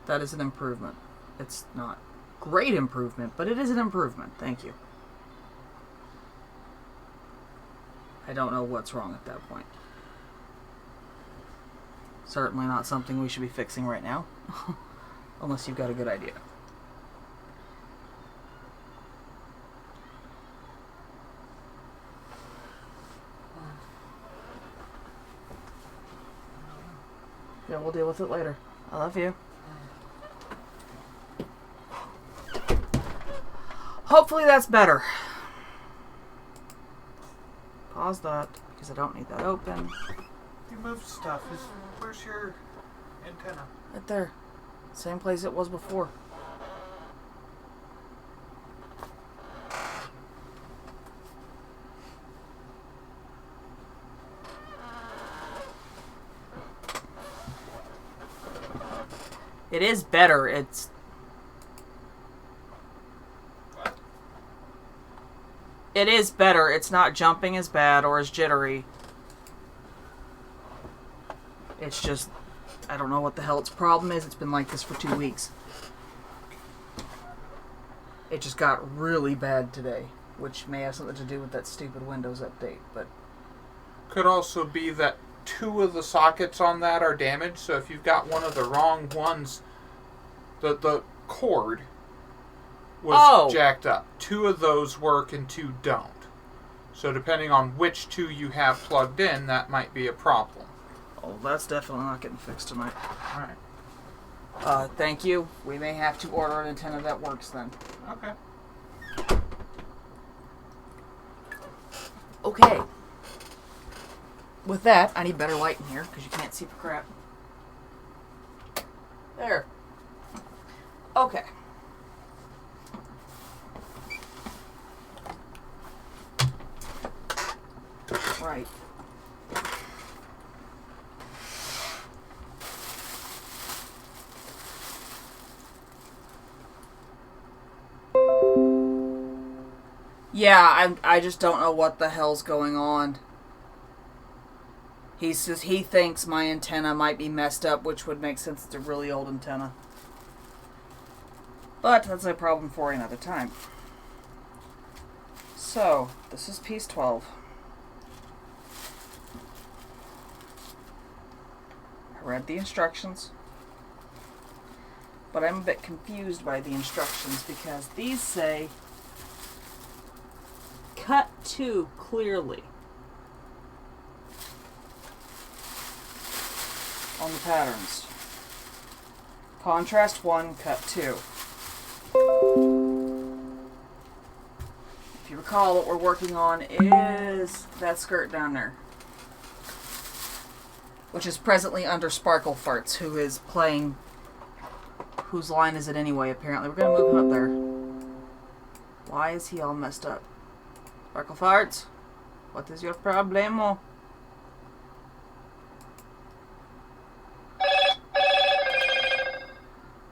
That is an improvement. It's not great improvement, but it is an improvement. Thank you. I don't know what's wrong at that point. Certainly not something we should be fixing right now. Unless you've got a good idea. Yeah, we'll deal with it later. I love you. Hopefully that's better. Pause that, because I don't need that open. You moved stuff. Where's your antenna? Right there. Same place it was before. It is better. It is better. It's not jumping as bad or as jittery. It's just, I don't know what the hell its problem is. It's been like this for 2 weeks. It just got really bad today, which may have something to do with that stupid Windows update, but... Could also be that 2 of the sockets on that are damaged, so if you've got one of the wrong ones, the cord was jacked up. 2 of those work and 2 don't. So depending on which 2 you have plugged in, that might be a problem. Oh, that's definitely not getting fixed tonight. Alright. Thank you. We may have to order an antenna that works then. Okay. Okay. With that, I need better light in here, because you can't see for crap. There. Okay. Right. Yeah, I just don't know what the hell's going on. He says he thinks my antenna might be messed up, which would make sense. It's a really old antenna. But that's a problem for another time. So, this is piece 12. I read the instructions. But I'm a bit confused by the instructions because these say cut 2 clearly on the patterns. Contrast 1, cut 2. If you recall, what we're working on is that skirt down there, which is presently under Sparkle Farts, who is playing... Whose line is it anyway, apparently? We're going to move him up there. Why is he all messed up? Sparkle Farts, what is your problemo?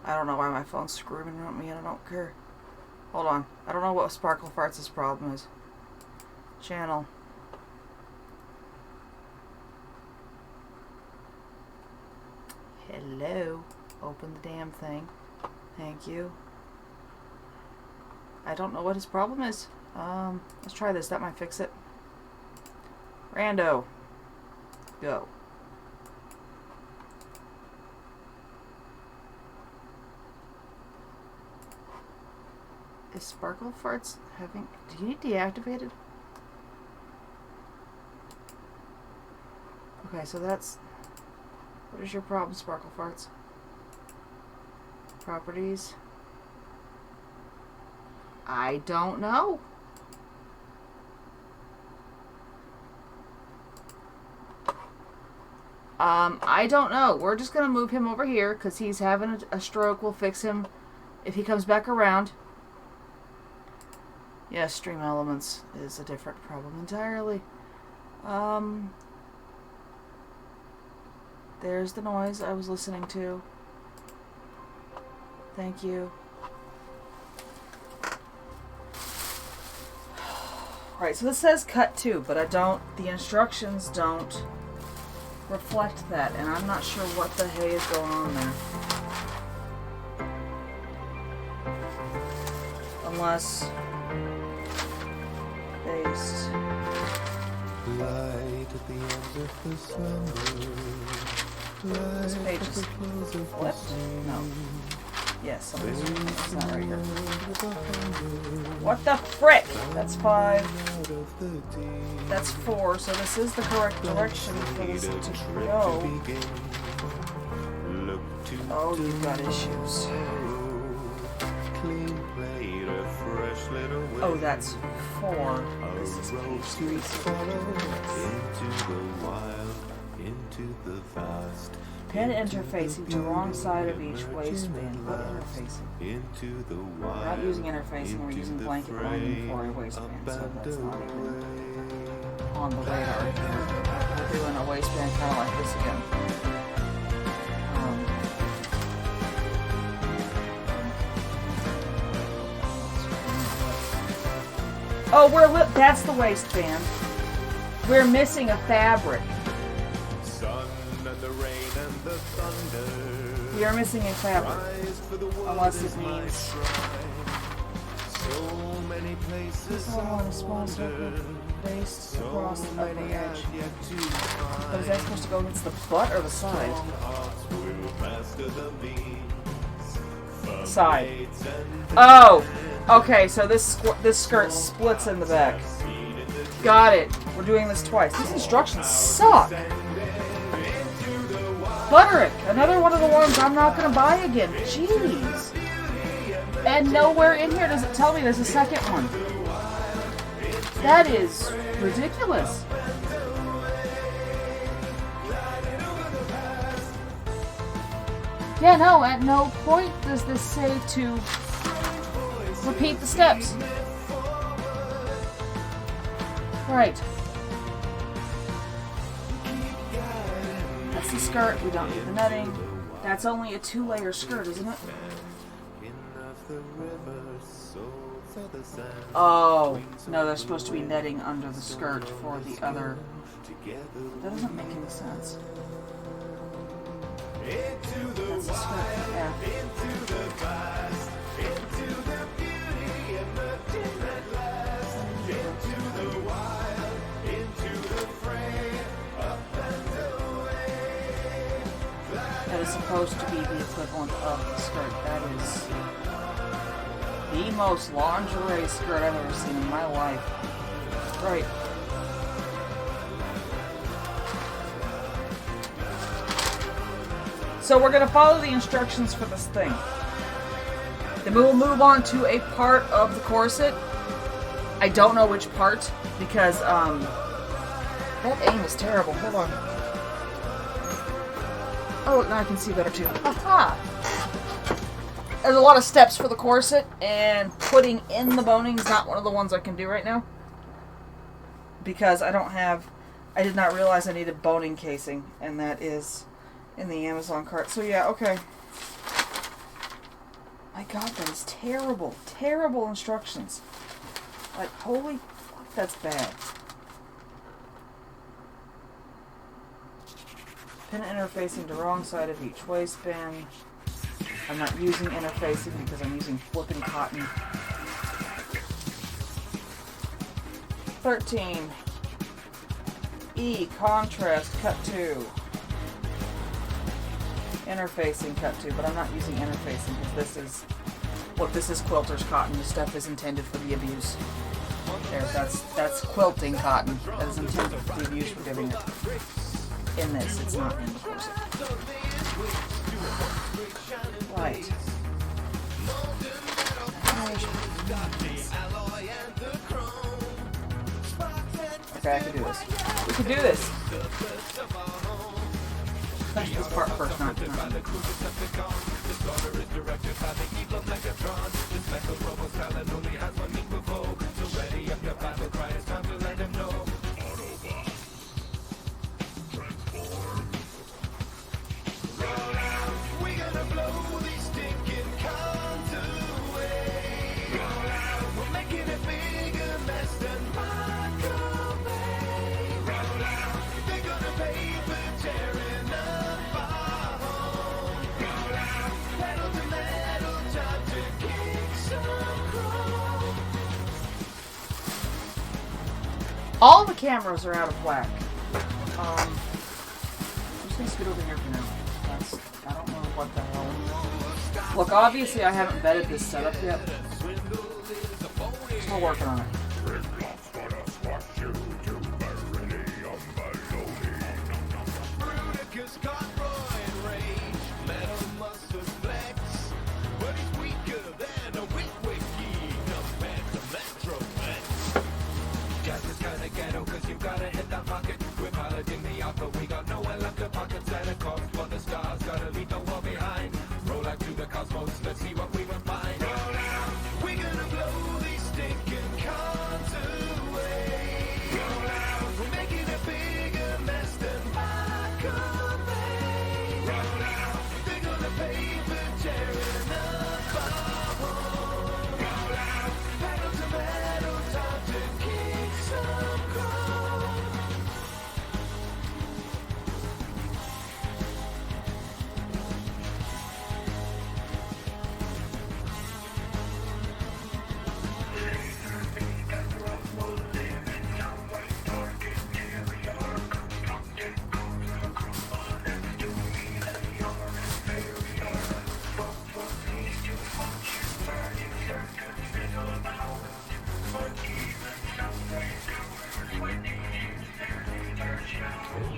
I don't know why my phone's screaming at me and I don't care. Hold on. I don't know what Sparkle Farts' problem is. Channel. Hello. Open the damn thing. Thank you. I don't know what his problem is. Let's try this. That might fix it. Rando. Go. Is Sparkle Farts having... Do you need deactivated? Okay, so that's... What is your problem, Sparkle Farts? Properties. I don't know. I don't know. We're just going to move him over here because he's having a stroke. We'll fix him if he comes back around. Yes, Stream Elements is a different problem entirely. There's the noise I was listening to. Thank you. Right, so this says cut 2, but the instructions don't reflect that, and I'm not sure what the hey is going on there. Unless based. Light at the end of the summer. This page is flipped? No. Yes, it's not right here. What the frick? That's 5. That's 4, so this is the correct direction for this to go. Oh, you've got issues. Oh, that's 4. This is page 3. Pin interfacing to wrong side of each waistband. What interfacing? We're not using interfacing, we're using blanket lining for a waistband, so that's not even on the radar. We're doing a waistband kind of like this again. Oh, that's the waistband. We're missing a fabric. We are missing a fabric, unless it means this one is small circle based across the edge. But is that supposed to go against the butt or the side? Side. Oh, okay. So this skirt splits in the back. Got it. We're doing this twice. These instructions suck. Butterick, another one of the ones I'm not going to buy again. Jeez. And nowhere in here does it tell me there's a second one. That is ridiculous. Yeah, no, at no point does this say to repeat the steps. Right. That's the skirt. We don't need the netting. That's only a 2-layer skirt, isn't it? Oh, no, there's supposed to be netting under the skirt for the other. That doesn't make any sense. That's the skirt, yeah. That is supposed to be the equivalent of the skirt. That is the most lingerie skirt I've ever seen in my life. Right. So we're going to follow the instructions for this thing. Then we will move on to a part of the corset. I don't know which part because that aim is terrible. Hold on. Oh, now I can see better too. Aha! There's a lot of steps for the corset, and putting in the boning is not one of the ones I can do right now. Because I did not realize I needed boning casing, and that is in the Amazon cart. So yeah, okay. My God, that is terrible. Terrible instructions. Like, holy fuck, that's bad. Pin interfacing to wrong side of each waistband. I'm not using interfacing because I'm using flipping cotton. 13. E, contrast, cut 2. Interfacing, cut 2, but I'm not using interfacing because this is quilter's cotton. This stuff is intended for the abuse. There, that's quilting cotton. That is intended for the abuse we're giving it. In this, it's not in the corset. Right. Okay, I can do this. We can do this. Finish this part first, not. All the cameras are out of whack. I'm just gonna scoot over here for now. I don't know what the hell. Look, obviously I haven't vetted this setup yet. Still working on it.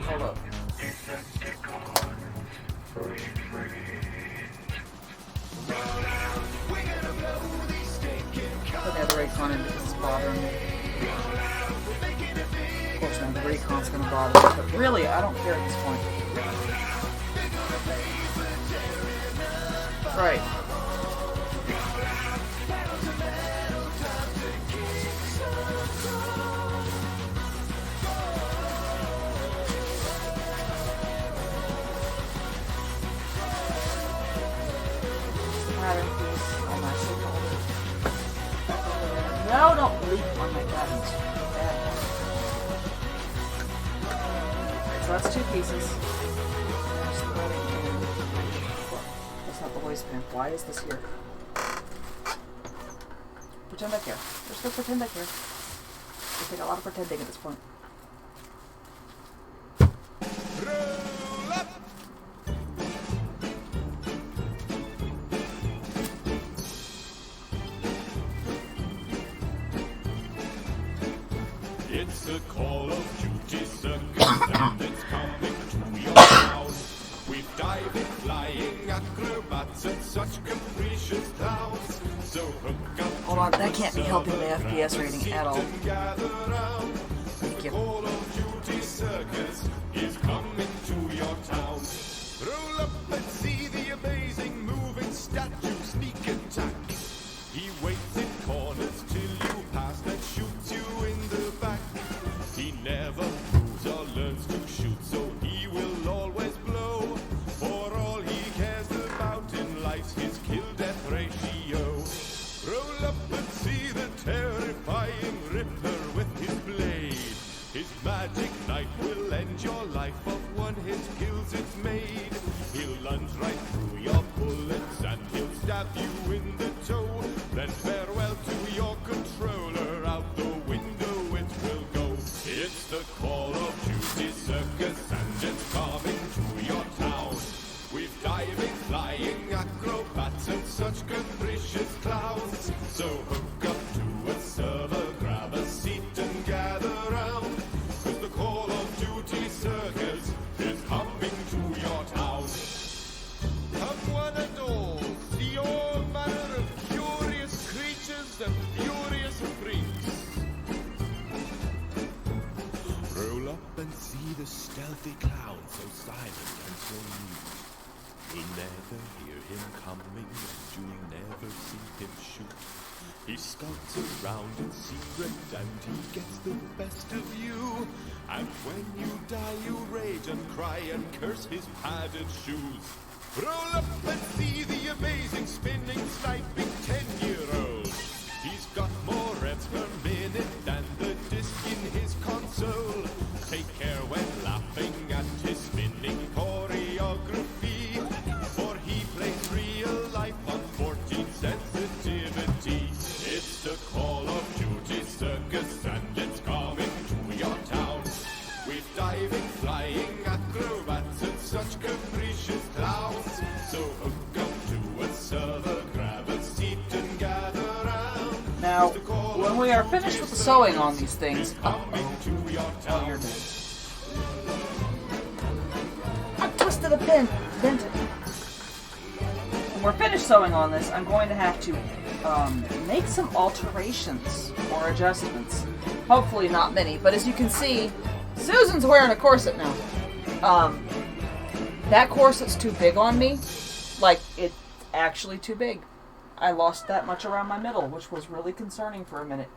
Hold up. Put the other Raycon in because it's bothering me. Of course, now the Raycon's gonna bother me, but really, I don't care at this point. Right. No, don't leak on my patterns. So that's 2 pieces. There's the wedding and... That's not the waistband. Why is this here? Pretend I care. Just go pretend I care. I take a lot of pretending at this point. It's a Call of Duty circus and it's coming to your town. With diving, flying, acrobats and such capricious clowns. So hook up. Hold on, that can't be helping the FPS rating at all. Thank you. Call of Duty circus is coming to your town. Roll up and see the amazing moving statue sneak attack. He waits in corners till you pass and shoots you in the back. He never moves or learns to shoot, so he will always blow. For all he cares about in life's his kill-death ratio. Roll up and see the terrifying Ripper with his blade. His magic knife will end your life, of one hit kills it's made. He'll lunge right through your bullets and he'll stab you in the toe. Then farewell to your controller, out the window it will go. It's the Call of Duty circus and it's coming to your town. With diving, flying, acrobats and such capricious clowns. So hook up to a server, grab a seat and gather round. 'Cause the Call of Duty circus is coming to your town. Come one and all, see all manner of curious creatures and furious freaks. Roll up and see the stealthy clown, so silent and so mute. You'll never hear him coming, and you'll never see him shoot. He skulks around in secret and he gets the best of you. And when you die you rage and cry and curse his padded shoes. Roll up and see the amazing spinning, sniping 10-year-old. He's got more reps per minute than the disc in his console. Take care when laughing at his spinning choreography, for he plays real life on 14 sensitivity. It's the Call of Duty circus and it's coming to your Jumping, flying acrobats and such capricious clowns. So hook up to a server, grab a seat and gather round. Now, when we are finished with the sewing on these things, Coming to your oh, town. you're dead. I twisted a pin, bent it. When we're finished sewing on this, I'm going to have to make some alterations or adjustments. Hopefully not many, but as you can see, Susan's wearing a corset now. That corset's too big on me. Like, it's actually too big. I lost that much around my middle, which was really concerning for a minute.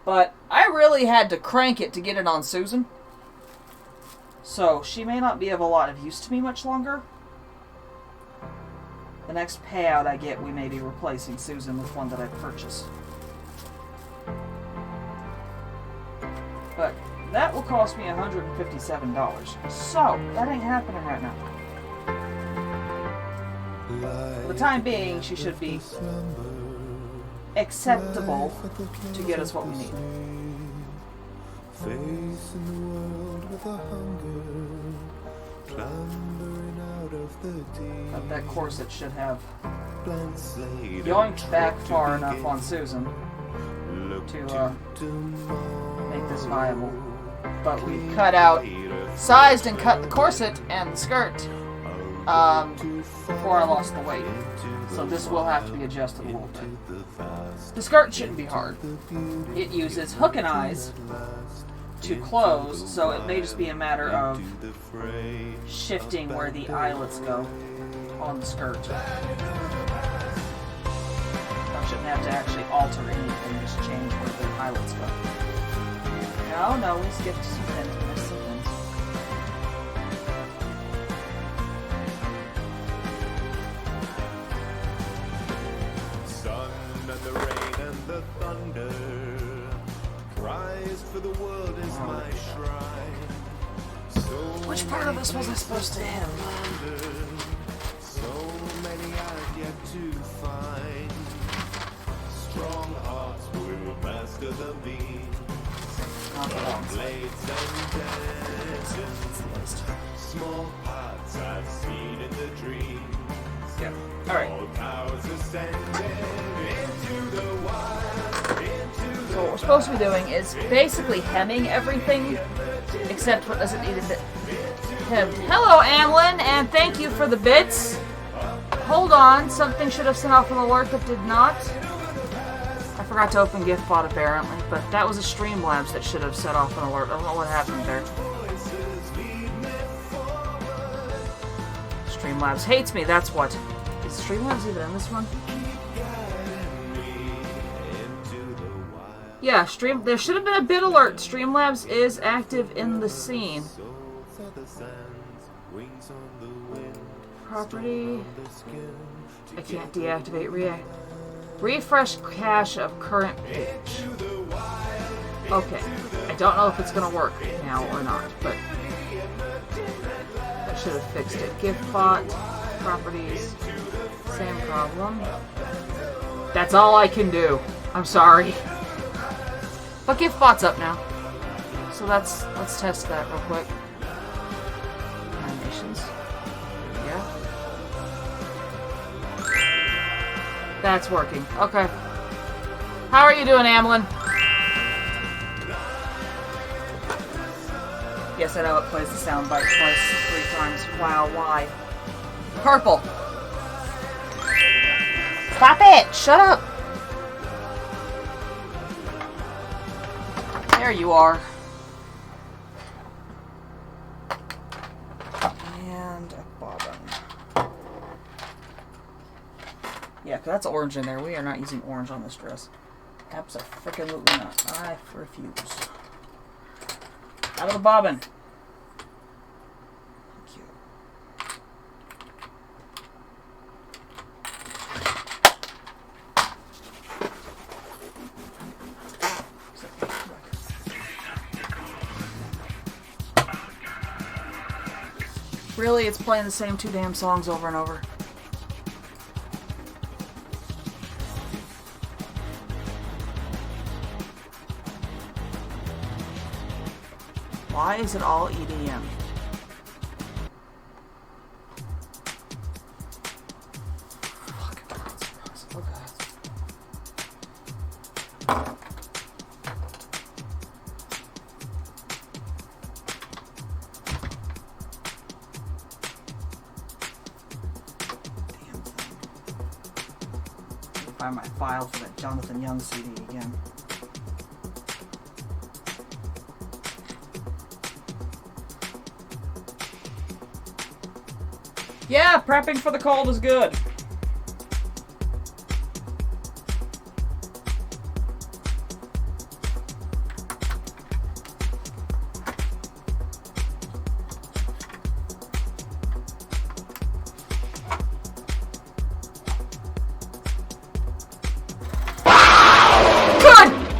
But I really had to crank it to get it on Susan. So, she may not be of a lot of use to me much longer. The next payout I get, we may be replacing Susan with one that I purchased. But that will cost me $157. So, that ain't happening right now. For the time being, she should be acceptable to get us what we need. Facing the world with a hunger, clambering out of the deep. But that corset should have Blank slate yoinked back and far tricky enough on Susan look to tomorrow. make this viable. But we cut out, sized and cut the corset and the skirt before I lost the weight. So this will have to be adjusted a little bit. The skirt shouldn't be hard. It uses hook and eyes to close, so it may just be a matter of shifting where the eyelets go on the skirt. I shouldn't have to actually alter anything, just change where the eyelets go. No, we skipped some pins. We missed some pins. Sun and the rain and the thunder. Christ for the world is my shrine. So Which part of this was I supposed to hit? so many I've yet to find. Strong hearts will master the mean. Blades and tangents. Small parts I've seen in the dreams. Yeah. Alright. All cows ascended into the wild, into So what we're supposed to be doing is basically hemming everything, except what doesn't need a bit hemmed. Hello, Amlin, and thank you for the bits. Hold on, something should have sent off an alert that did not. I forgot to open GiftBot apparently, but that was a Streamlabs that should have set off an alert. I don't know what happened there. Streamlabs hates me, that's what. Is Streamlabs even in this one? Yeah, there should have been a bit alert. Streamlabs is active in the scene. Property. I can't deactivate refresh cache of current page. Okay. I don't know if it's going to work now or not, but I should have fixed it. GiftBot, properties, same problem. That's all I can do. I'm sorry. But GiftBot's up now. So let's test that real quick. Animations. Yeah. That's working. Okay. How are you doing, Amlin? Yes, I know it plays the soundbite twice, 3 times. Wow, why? Purple. Stop it! Shut up! There you are. And a bobbin. Yeah, 'cause that's orange in there. We are not using orange on this dress. Abso-freaking-lutely not. I refuse. Out of the bobbin. Thank you. Really, it's playing the same 2 damn songs over and over. Why is it all EDM? Find my file for that Jonathan Young CD again. Yeah, prepping for the cold is good.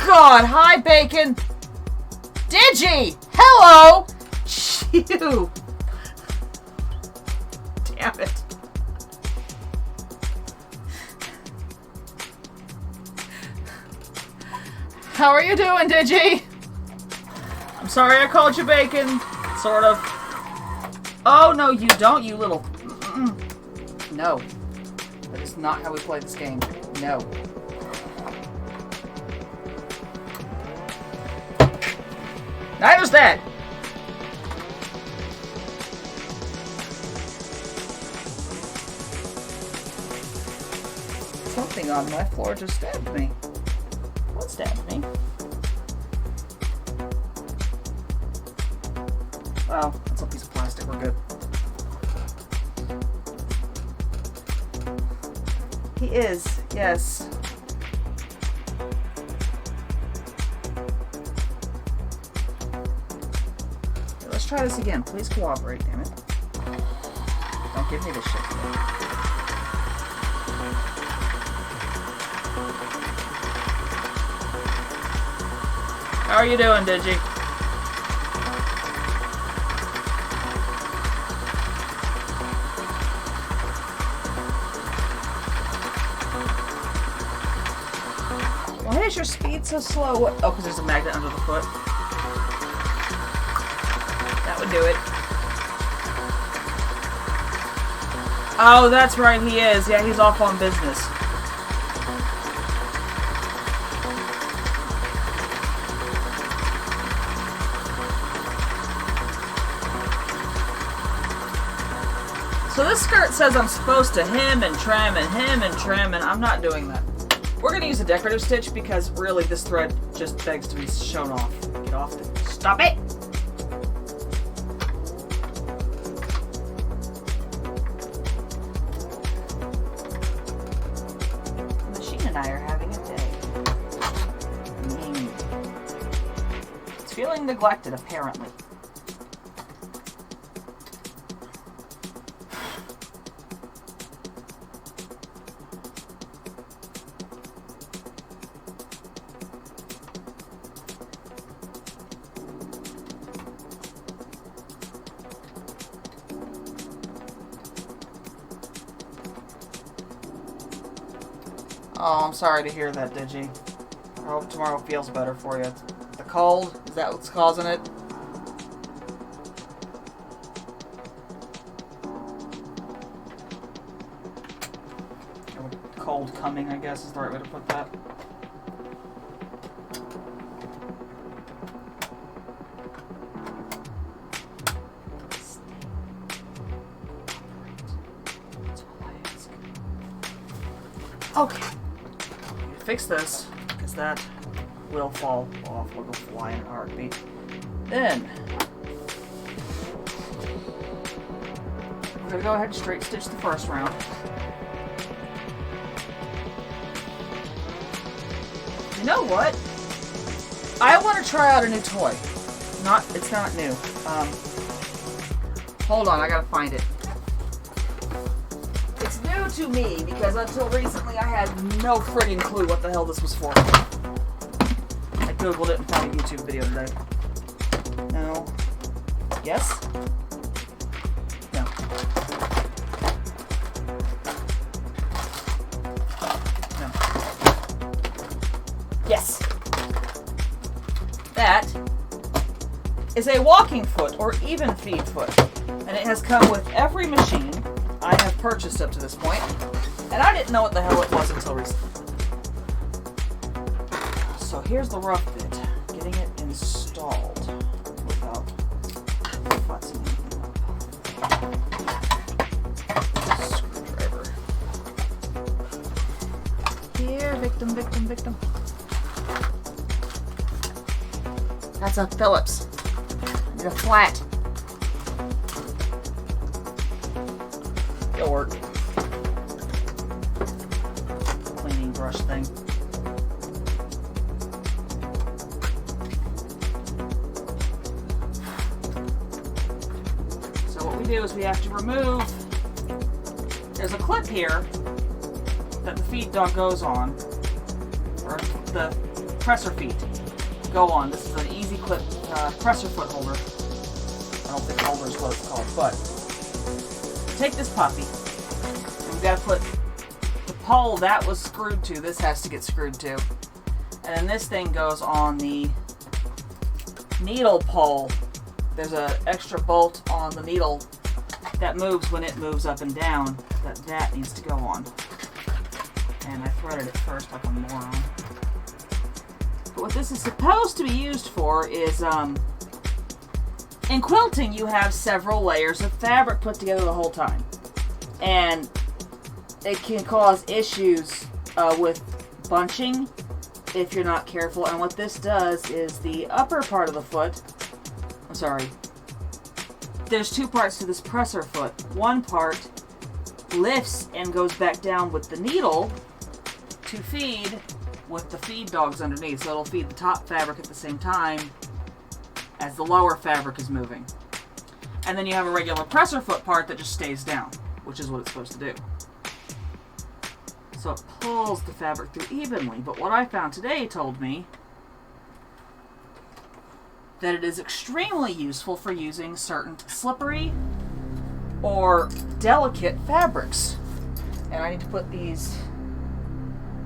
God, hi, Bacon. Digi, hello. Phew. Damn it. How are you doing, Digi? I'm sorry I called you Bacon. Sort of. Oh, no, you don't, you little... No. That is not how we play this game. No. Neither's that! Something on my floor just stabbed me. What stabbed me? Oh, that's a piece of plastic. We're good. He is, yes. Let's try this again. Please cooperate, damn it. Don't give me this shit. How are you doing, Digi? Why is your speed so slow? Oh, because there's a magnet under the foot. That would do it. Oh, that's right, he is. Yeah, he's off on business. So this skirt says I'm supposed to hem and trim and hem and trim, and I'm not doing that. We're going to use a decorative stitch because really this thread just begs to be shown off. Get off the... Stop it! The machine and I are having a day. It's feeling neglected, apparently. Oh, I'm sorry to hear that, Digi. I hope tomorrow feels better for you. The cold? Is that what's causing it? Cold coming, I guess, is the right way to put that. Okay. Fix this, because that will fall off. We'll go fly in a heartbeat. Then, we're going to go ahead and straight stitch the first round. You know what? I want to try out a new toy. It's not new. Hold on, I gotta find it. It's new to me because until recently I had no friggin' clue what the hell this was for. I googled it and found a YouTube video today. No. Yes? No. No. Yes. That is a walking foot or even feed foot. And it has come with every machine I have purchased up to this point. And I didn't know what the hell it was until recently. So here's the rough bit. Getting it installed without futzing anything up. Screwdriver. Here, victim, victim, victim. That's a Phillips. I need a flat. It'll work. Cleaning brush thing. So what we do is we have to remove. There's a clip here that the feed dog goes on, or the presser feet go on. This is an easy clip presser foot holder. I don't think holder is what it's called, but take this puppy, and we've got to put the pole that was screwed to, this has to get screwed to, and then this thing goes on the needle pole. There's an extra bolt on the needle that moves when it moves up and down, that needs to go on. And I threaded it first like a moron. But what this is supposed to be used for is, in quilting you have several layers of fabric put together the whole time. And it can cause issues with bunching if you're not careful. And what this does is the upper part of the foot, I'm sorry, there's two parts to this presser foot. One part lifts and goes back down with the needle to feed with the feed dogs underneath, so it'll feed the top fabric at the same time as the lower fabric is moving. And then you have a regular presser foot part that just stays down, which is what it's supposed to do. So it pulls the fabric through evenly, but what I found today told me that it is extremely useful for using certain slippery or delicate fabrics. And I need to put these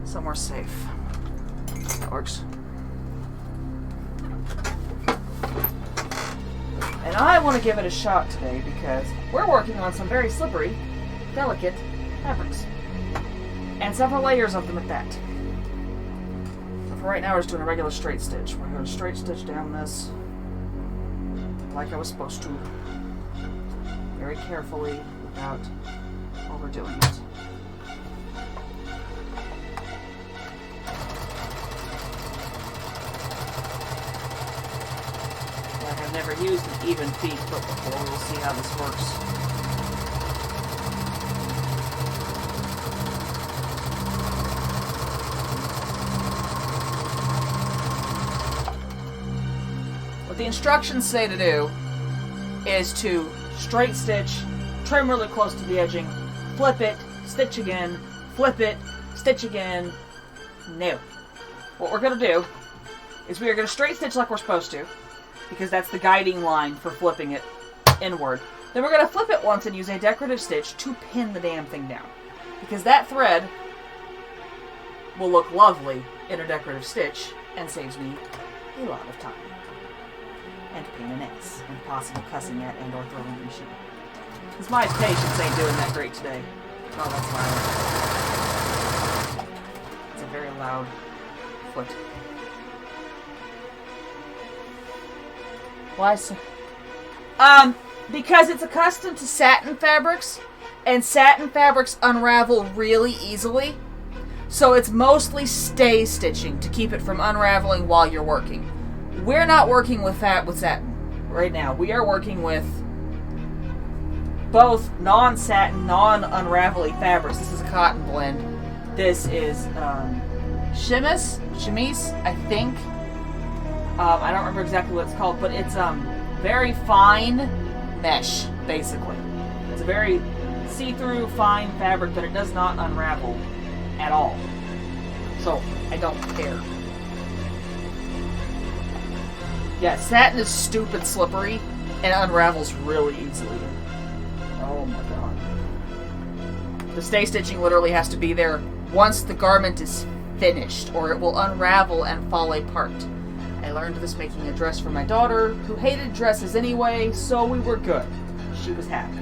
somewhere safe. That works. And I want to give it a shot today because we're working on some very slippery, delicate fabrics. And several layers of them at that. So for right now we're just doing a regular straight stitch. We're going to straight stitch down this like I was supposed to. Very carefully without overdoing it. I have never used an even feed foot before. We'll see how this works. What the instructions say to do is to straight stitch, trim really close to the edging, flip it, stitch again, flip it, stitch again. No. What we're going to do is we are going to straight stitch like we're supposed to, because that's the guiding line for flipping it inward. Then we're going to flip it once and use a decorative stitch to pin the damn thing down, because that thread will look lovely in a decorative stitch and saves me a lot of time. And pain in the ass, and possible cussing at and or throwing the machine. Because my patience ain't doing that great today. Oh, that's loud. It's a very loud foot. Why so? Because it's accustomed to satin fabrics, and satin fabrics unravel really easily. So it's mostly stay stitching to keep it from unraveling while you're working. We're not working with satin right now. We are working with both non-satin, non-unravelly fabrics. This is a cotton blend. This is chemise, I think. I don't remember exactly what it's called, but it's very fine mesh, basically. It's a very see-through, fine fabric, but it does not unravel at all. So, I don't care. Yeah, satin is stupid slippery and unravels really easily. Oh my god. The stay stitching literally has to be there once the garment is finished, or it will unravel and fall apart. I learned this making a dress for my daughter, who hated dresses anyway, so we were good. She was happy.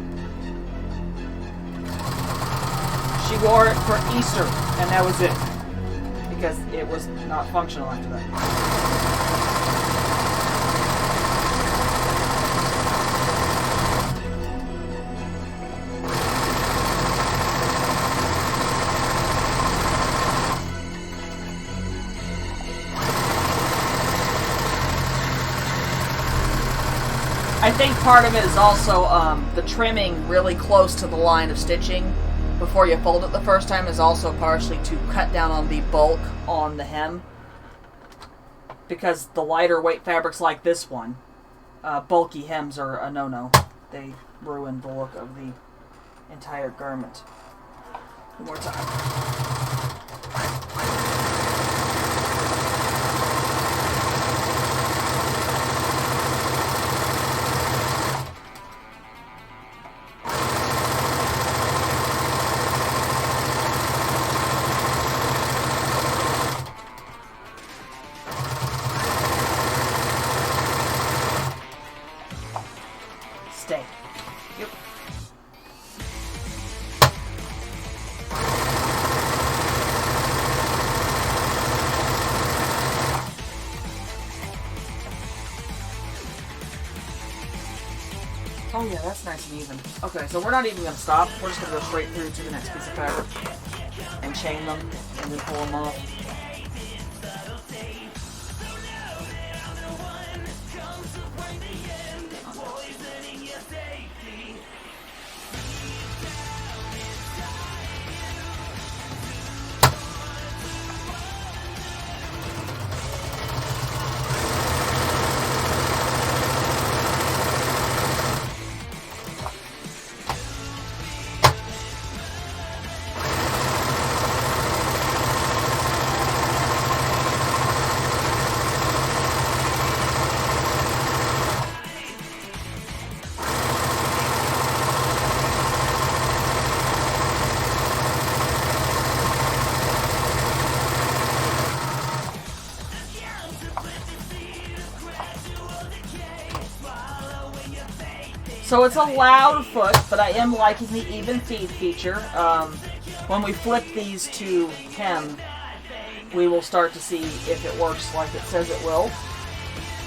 She wore it for Easter, and that was it. Because it was not functional after that. I think part of it is also the trimming really close to the line of stitching before you fold it the first time is also partially to cut down on the bulk on the hem. Because the lighter weight fabrics like this one, bulky hems are a no-no. They ruin the look of the entire garment. One more time. Stay. Yep. Oh yeah, that's nice and even. Okay, so we're not even going to stop. We're just going to go straight through to the next piece of fabric and chain them and then pull them off. So it's a loud foot, but I am liking the even feed feature. When we flip these to hem, we will start to see if it works like it says it will.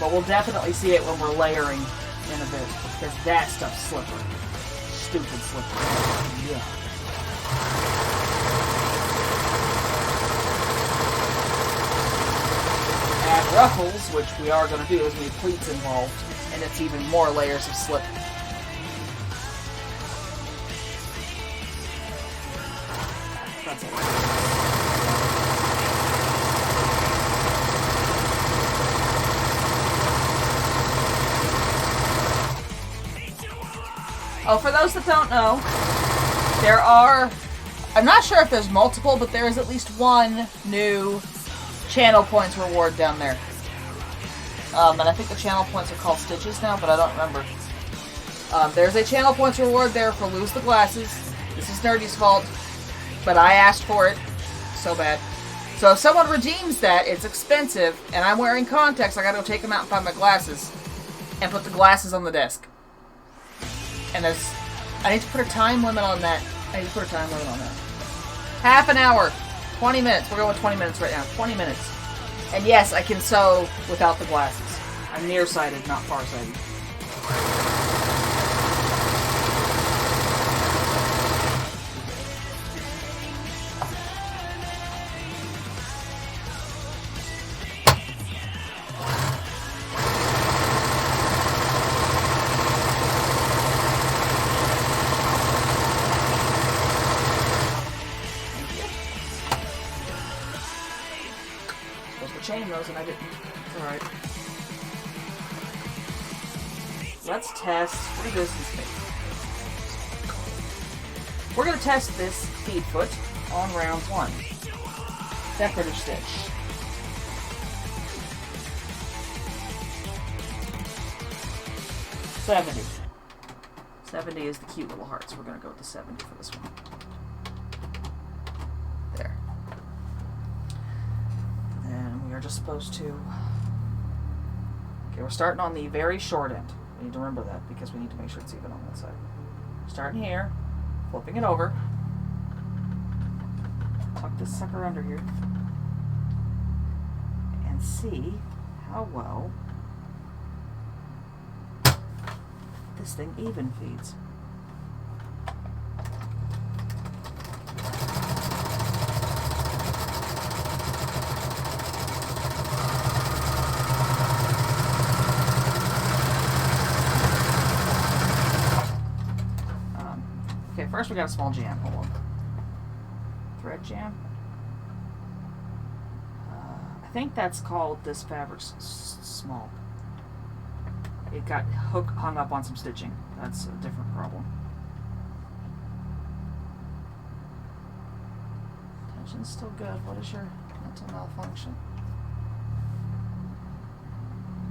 But we'll definitely see it when we're layering in a bit, because that stuff's slippery. Stupid slippery. Yeah. Add ruffles, which we are going to do, as we need pleats involved, and it's even more layers of slip. That's it. Oh, for those that don't know, there are, I'm not sure if there's multiple, but there is at least one new channel points reward down there. And I think the channel points are called stitches now, but I don't remember. There's a channel points reward there for Lose the Glasses. This is Nerdy's fault, but I asked for it so bad. So if someone redeems that, it's expensive, and I'm wearing contacts, I gotta go take them out and find my glasses, and put the glasses on the desk. And there's, I need to put a time limit on that. Half an hour. 20 minutes. We're going with 20 minutes right now. 20 minutes. And yes, I can sew without the glasses. I'm nearsighted, not farsighted. Chain those and I didn't. It's alright. Let's test. What is this? We're going to test this feed foot on round 1. Decorative stitch. 70. 70 is the cute little heart, so we're going to go with the 70 for this one. There. And we are just supposed to Okay, we're starting on the very short end. We need to remember that because we need to make sure it's even on that side. Starting here, flipping it over. Tuck this sucker under here. And see how well this thing even feeds. Okay, first we got a small jam. Hold on. Thread jam. I think that's called this fabric small. It got hung up on some stitching. That's a different problem. Tension's still good. What is your mental malfunction?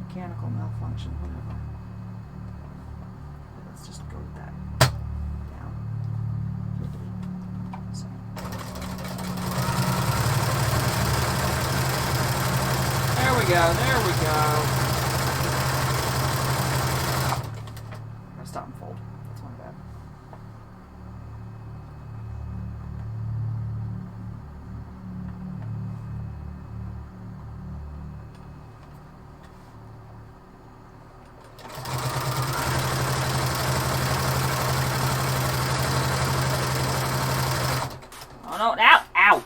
Mechanical malfunction, whatever. Let's just go with that. Down. So. There we go, there we go. Stop and fold. That's my bad. Oh no, ow! Ow!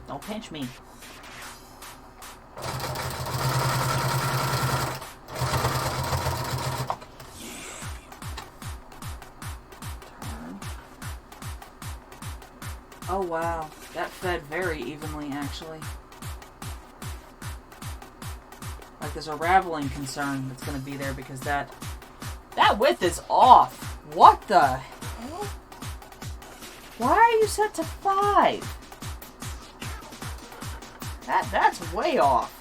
Don't pinch me. Oh wow, that fed very evenly actually. Like there's a raveling concern that's going to be there because that width is off. What the hell? Why are you set to 5? That's way off.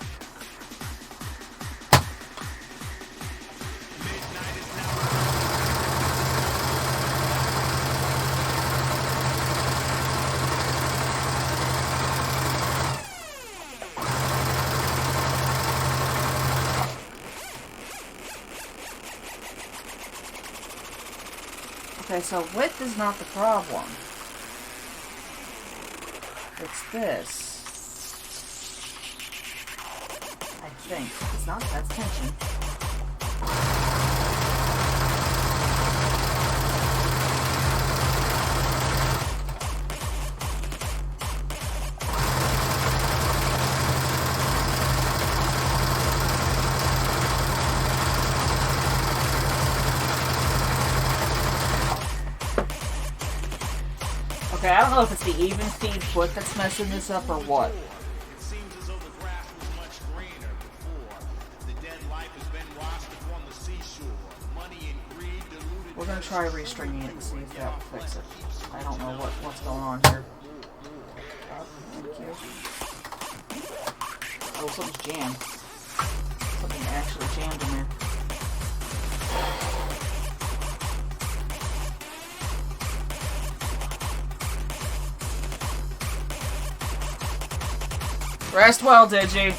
Okay, so width is not the problem. It's this. I think. It's not, that's tension. Okay, I don't know if it's the even feed foot that's messing this up or what. It seems as though the grass was much greener before. The dead life has been washed upon the seashore. Money and greed diluted. We're gonna try restringing it and see if that will fix it. I don't know what's going on here. Oh, thank you. Oh, something's jammed. Something actually jammed in there. Rest well, Digi.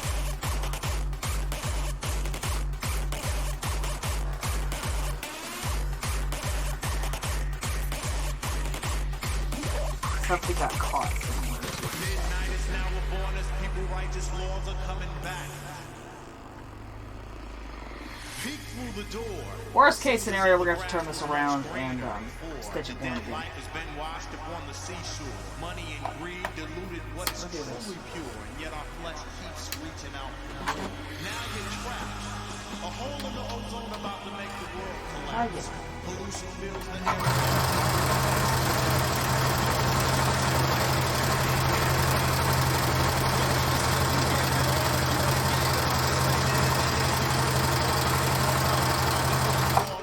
Something got caught somewhere. Midnight is now upon us. People righteous laws are coming back. Peek through the door. Worst case scenario, we're gonna have to turn this around and stitch it down Dead again. life has been washed upon the seashore. Money and greed diluted what is Look at this. truly pure, and yet our flesh keeps reaching out. Now you're trapped. A hole in the ozone about to make the world I collapse. get it. Pollution fills the air.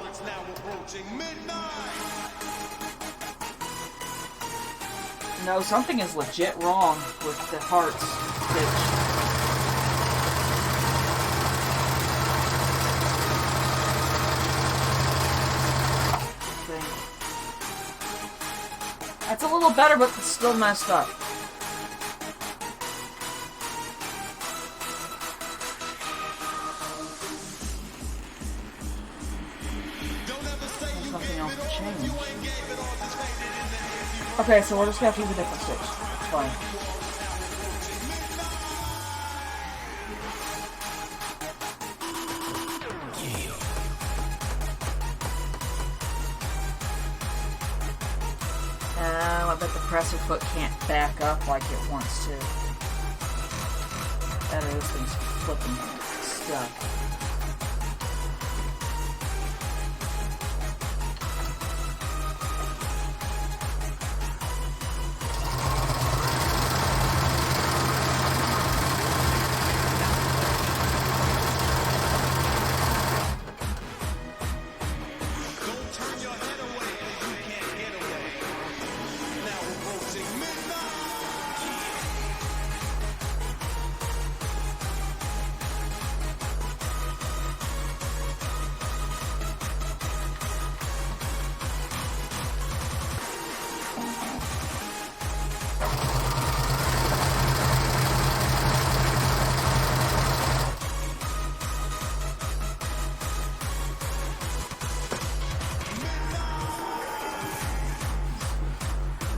It's now approaching midnight. No, something is legit wrong with the hearts stitch. That's a little better, but it's still messed up. change. Okay, so we're just gonna have to use a different switch. It's fine. I bet the presser foot can't back up like it wants to. That or this thing's flipping stuck.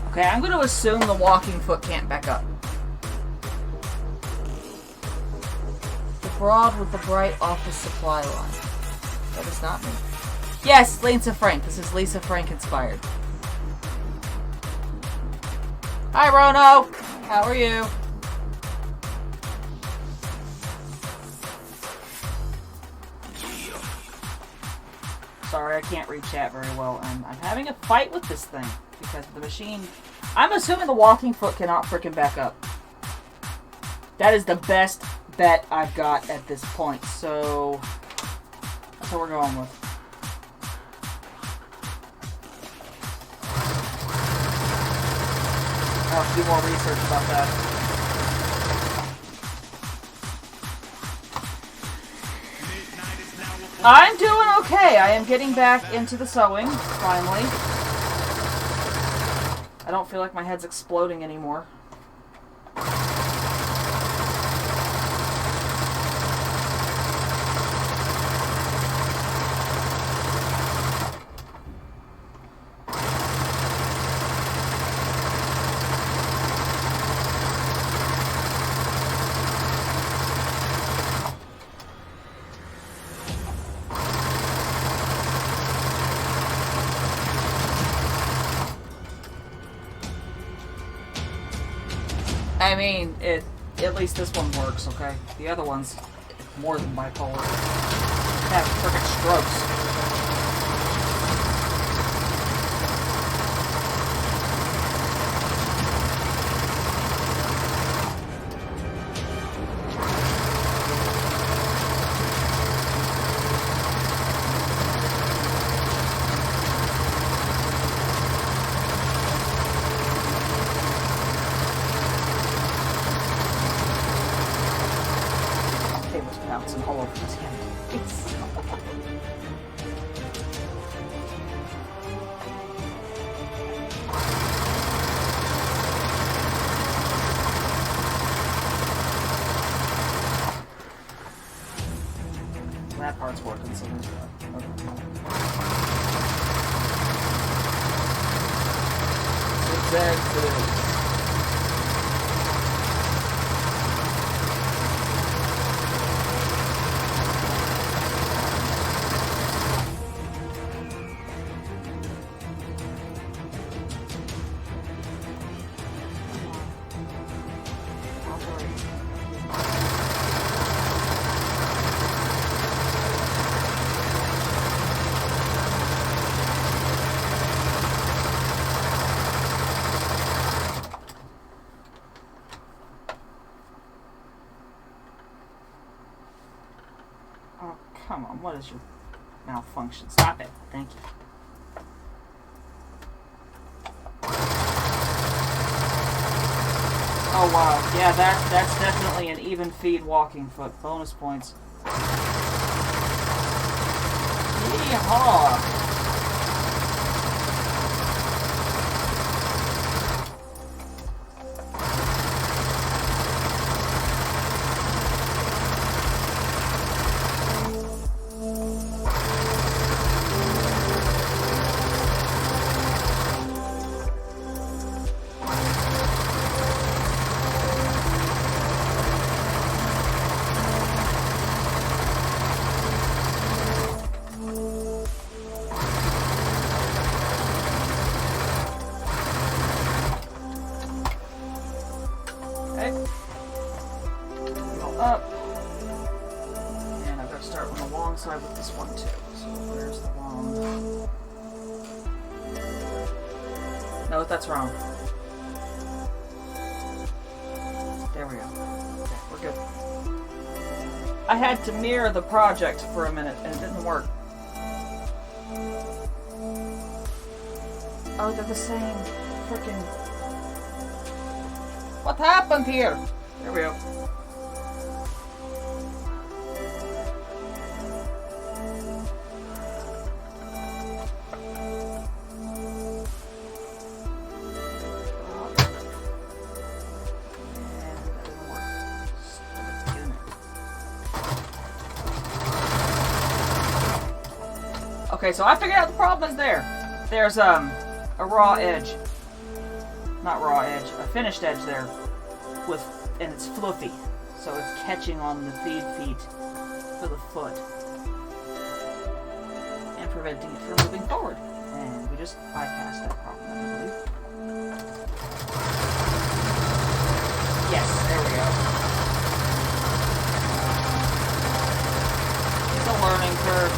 Okay, I'm going to assume the walking foot can't back up. The broad with the bright office supply line. That is not me. Yes, Lisa Frank. This is Lisa Frank inspired. Hi, Rono. How are you? Sorry, I can't read chat very well, and I'm having a fight with this thing because the machine... I'm assuming the walking foot cannot frickin' back up. That is the best bet I've got at this point, so that's what we're going with. I'll have to do more research about that. I'm doing okay. I am getting back into the sewing, finally. I don't feel like my head's exploding anymore. I mean, at least this one works, okay? The other one's more than bipolar. Have frickin' strokes. All over his head. That part's working, so there's that. Okay. Exactly. Come on, what is your malfunction? Stop it. Thank you. Oh wow, yeah, that's definitely an even feed walking foot. Bonus points. Yeehaw! No, that's wrong. There we go. Okay, we're good. I had to mirror the project for a minute and it didn't work. Oh, they're the same. Freaking. What happened here? There we go. Okay, so I figured out the problem is there. There's a raw edge. Not raw edge, a finished edge there. And it's fluffy. So it's catching on the feed feet for the foot. And preventing it from moving forward. And we just bypassed that problem, I believe. Yes, there we go. It's a learning curve.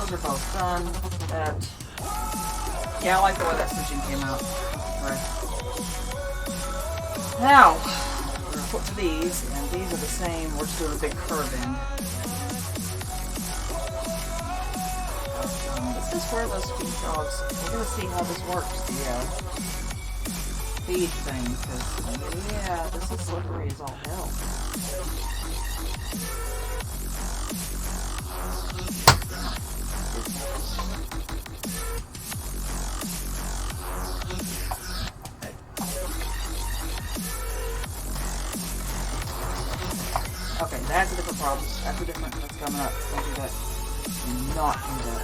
those are both done. That. Yeah, I like the way that stitching came out. Right. Now, we're going to flip to these, and these are the same. We're just doing a big curve in. This is where those feed dogs. We're going to see how this works. The feed thing. Because, yeah, this is slippery as all hell. Okay, that's a different problem. That's a different. That's coming up. Don't do that. Do not do that.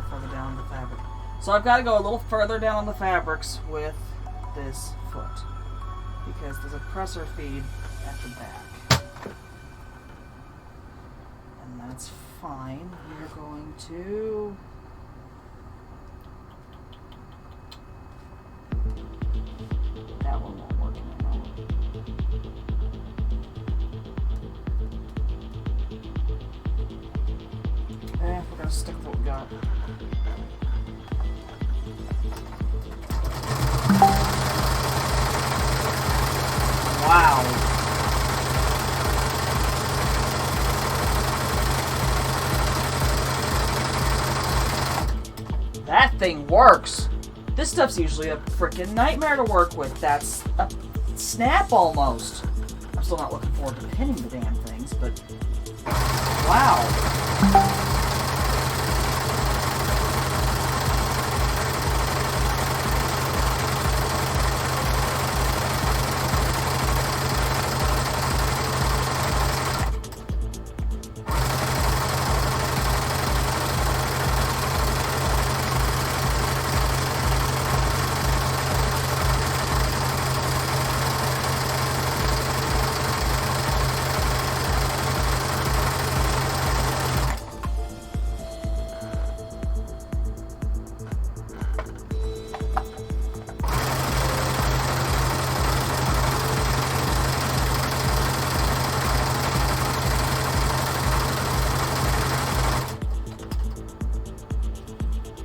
Further down the fabric. So I've got to go a little further down on the fabrics with this foot because there's a presser feed at the back. And that's fine. We're going to that one won't work anymore. We're gonna stick with what we got. Wow. That thing works. This stuff's usually a freaking nightmare to work with. That's a snap almost. I'm still not looking forward to pinning the damn things, but wow.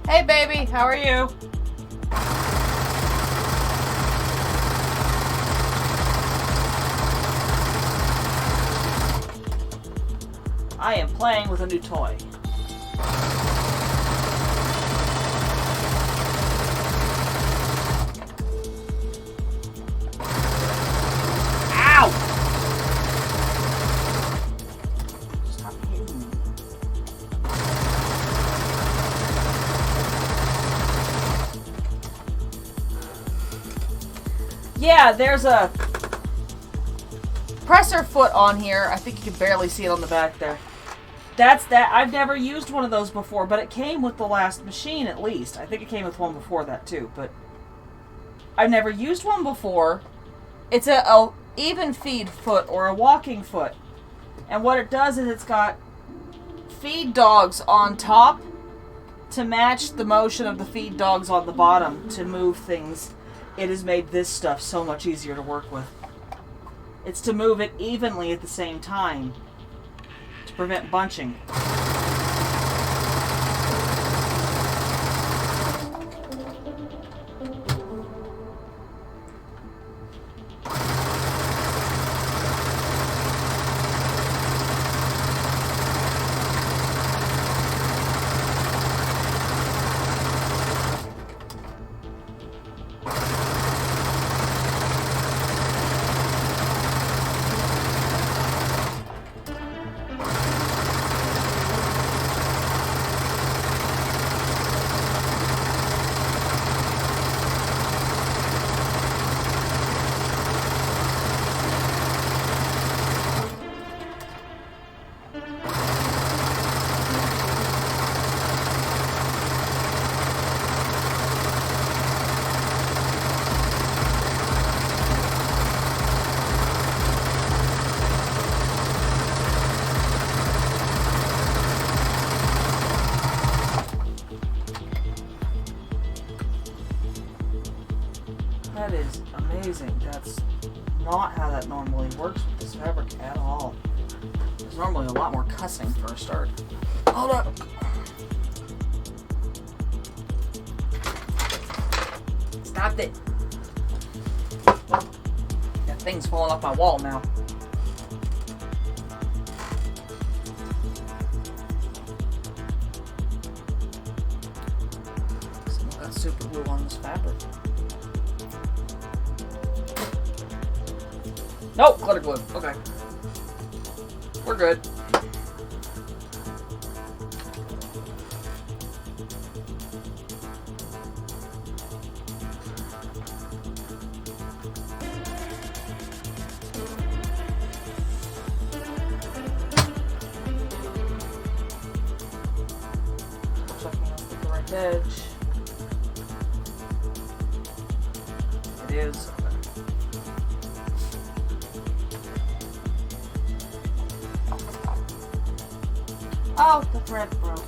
Hey baby, how are you? I am playing with a new toy. Ow! Stop hitting me. Yeah, there's a presser foot on here. I think you can barely see it on the back there. That's that. I've never used one of those before, but it came with the last machine at least. I think it came with one before that too, but I've never used one before. It's a even feed foot or a walking foot. And what it does is it's got feed dogs on top to match the motion of the feed dogs on the bottom to move things. It has made this stuff so much easier to work with. It's to move it evenly at the same time to prevent bunching. That is amazing. That's not how that normally works with this fabric at all. There's normally a lot more cussing for a start. Hold up. Stop it. That thing's falling off my wall now. Someone got super glue on this fabric. Nope, glitter glue. Okay. We're good. Checking out the correct edge. It is. Oh, the thread broke.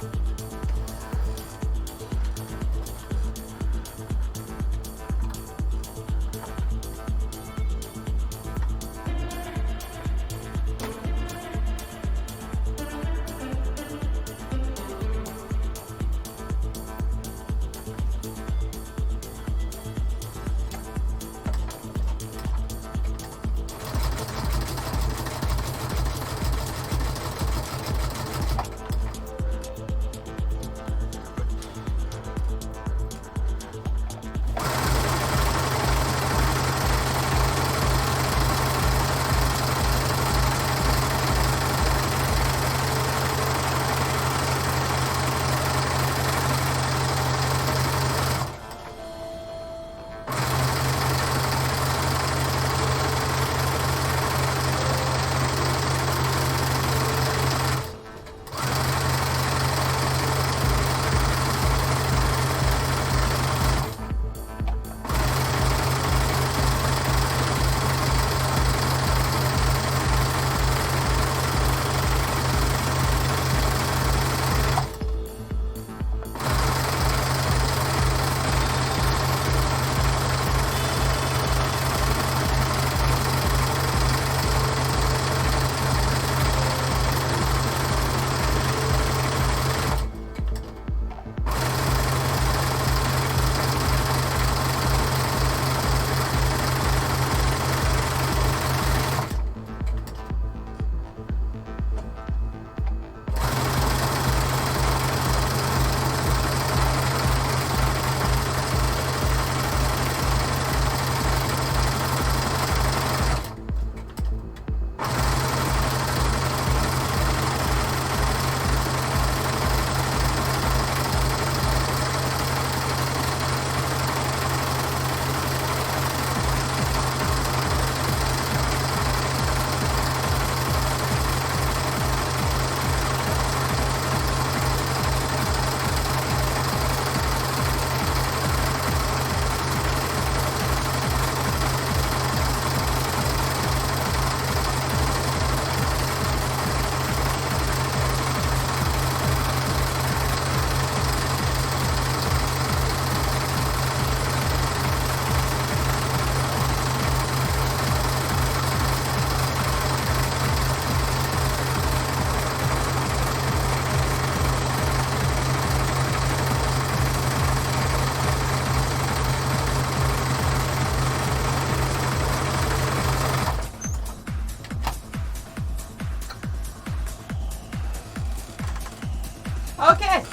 Okay,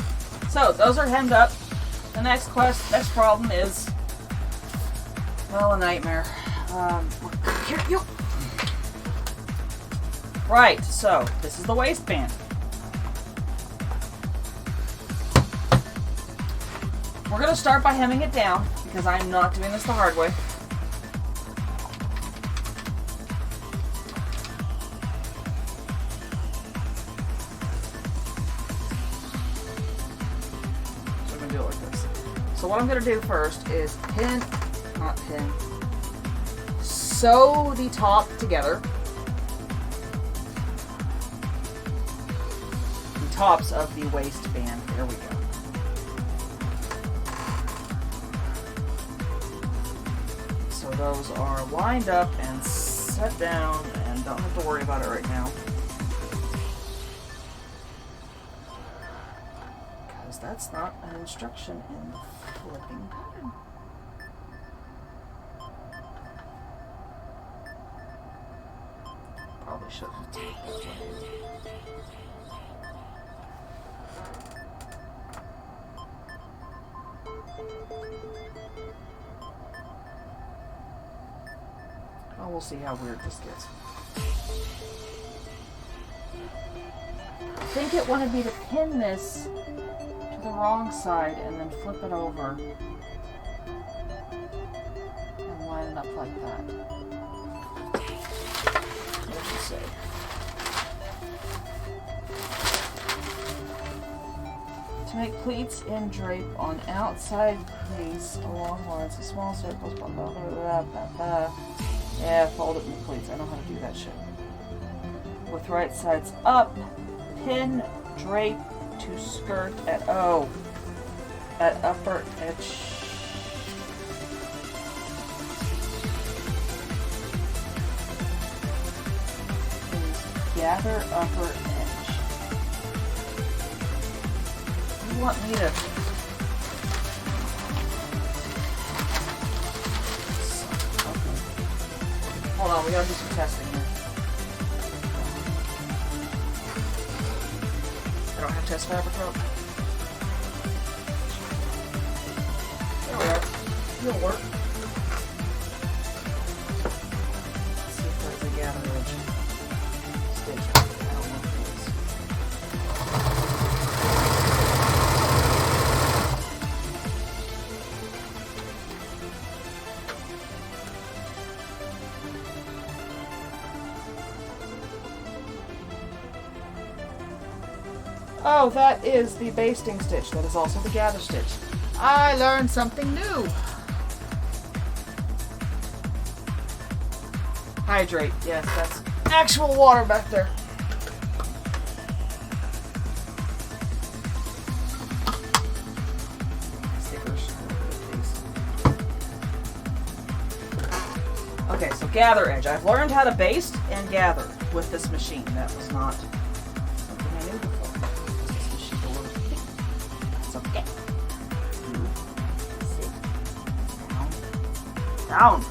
so those are hemmed up. The next problem is, well, a nightmare. Here, you. Right, so this is the waistband. We're gonna start by hemming it down because I'm not doing this the hard way. So what I'm going to do first is sew the top together. The tops of the waistband. There we go. those are lined up and set down and don't have to worry about it right now. Because that's not an instruction in the flipping pattern. Probably shouldn't have taken this one. Oh, we'll see how weird this gets. I think it wanted me to pin this to the wrong side and then flip it over and line it up like that. What did it say? To make pleats and drape on outside crease along lines of small circles, blah, blah, blah, blah, blah, blah. Yeah, fold it in the pleats. I know how to do that shit. With right sides up, pin, drape to skirt at upper edge. Please gather upper edge. You want me to? Hold on, we gotta do some testing here. I don't have test fabric up. There we are. It'll work. Let's see if there's a gather edge stitch. I don't know if it is. Oh, that is the basting stitch. That is also the gather stitch. I learned something new. Hydrate. Yes, that's actual water back there. Stickers. Okay, so gather edge. I've learned how to baste and gather with this machine. That was not something I knew before. Okay. Sit. Down.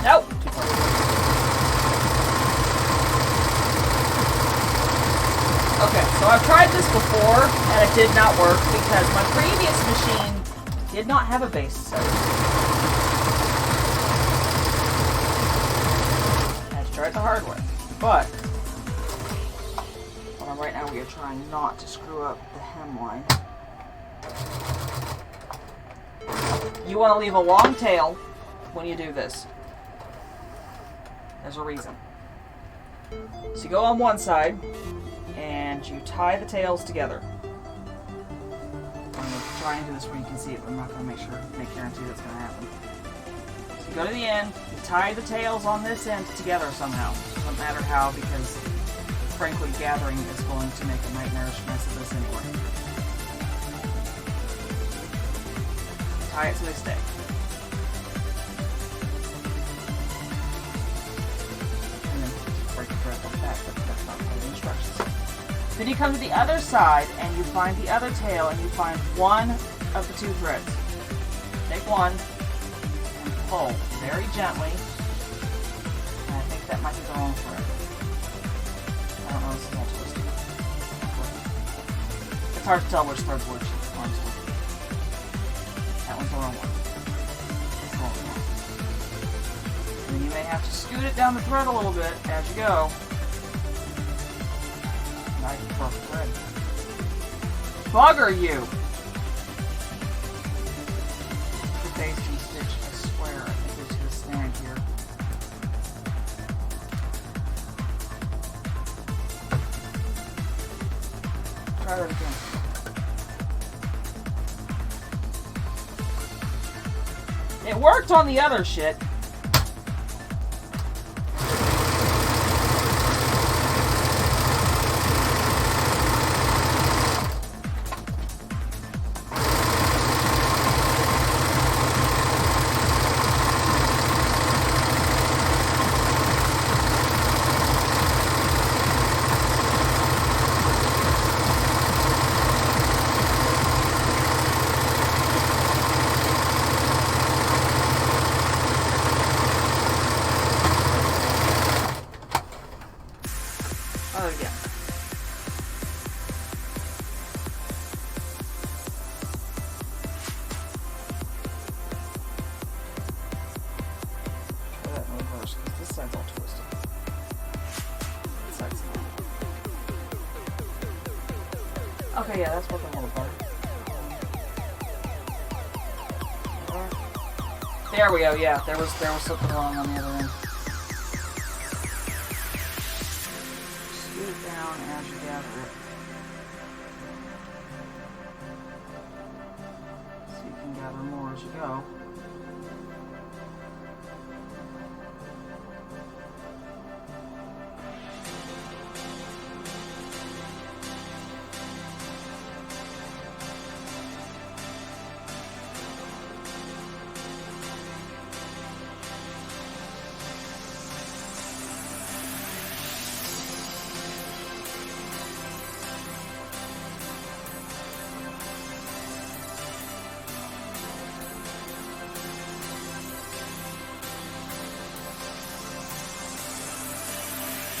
Nope. Okay, so I've tried this before and it did not work because my previous machine did not have a base set. I had to try it the hard way. But right now we are trying not to screw up the hemline. You want to leave a long tail when you do this. There's a reason. So you go on one side and you tie the tails together. I'm going to try and do this where you can see it, but I'm not going to make guarantee that's going to happen. So you go to the end, you tie the tails on this end together somehow. Doesn't matter how, because frankly gathering is going to make a nightmarish mess of this anyway. Tie it so they stay. And then break the thread like that, but that's not part of the instructions. Then you come to the other side and you find the other tail and you find one of the two threads. Take one and pull very gently. And I think that might be the wrong thread. I don't know, this is all twisted. It's hard to tell which thread's which, honestly. That one's the wrong one. It's the wrong one. And then you may have to scoot it down the thread a little bit as you go. Now you cross the thread. Bugger you! The basting stitch, I swear, I think it's gonna snag here. Try that again. It worked on the other shit. Okay, yeah, that's what the little part. There we go. Yeah, there was something wrong on the other end. Scoot it down as you gather it. So you can gather more as you go.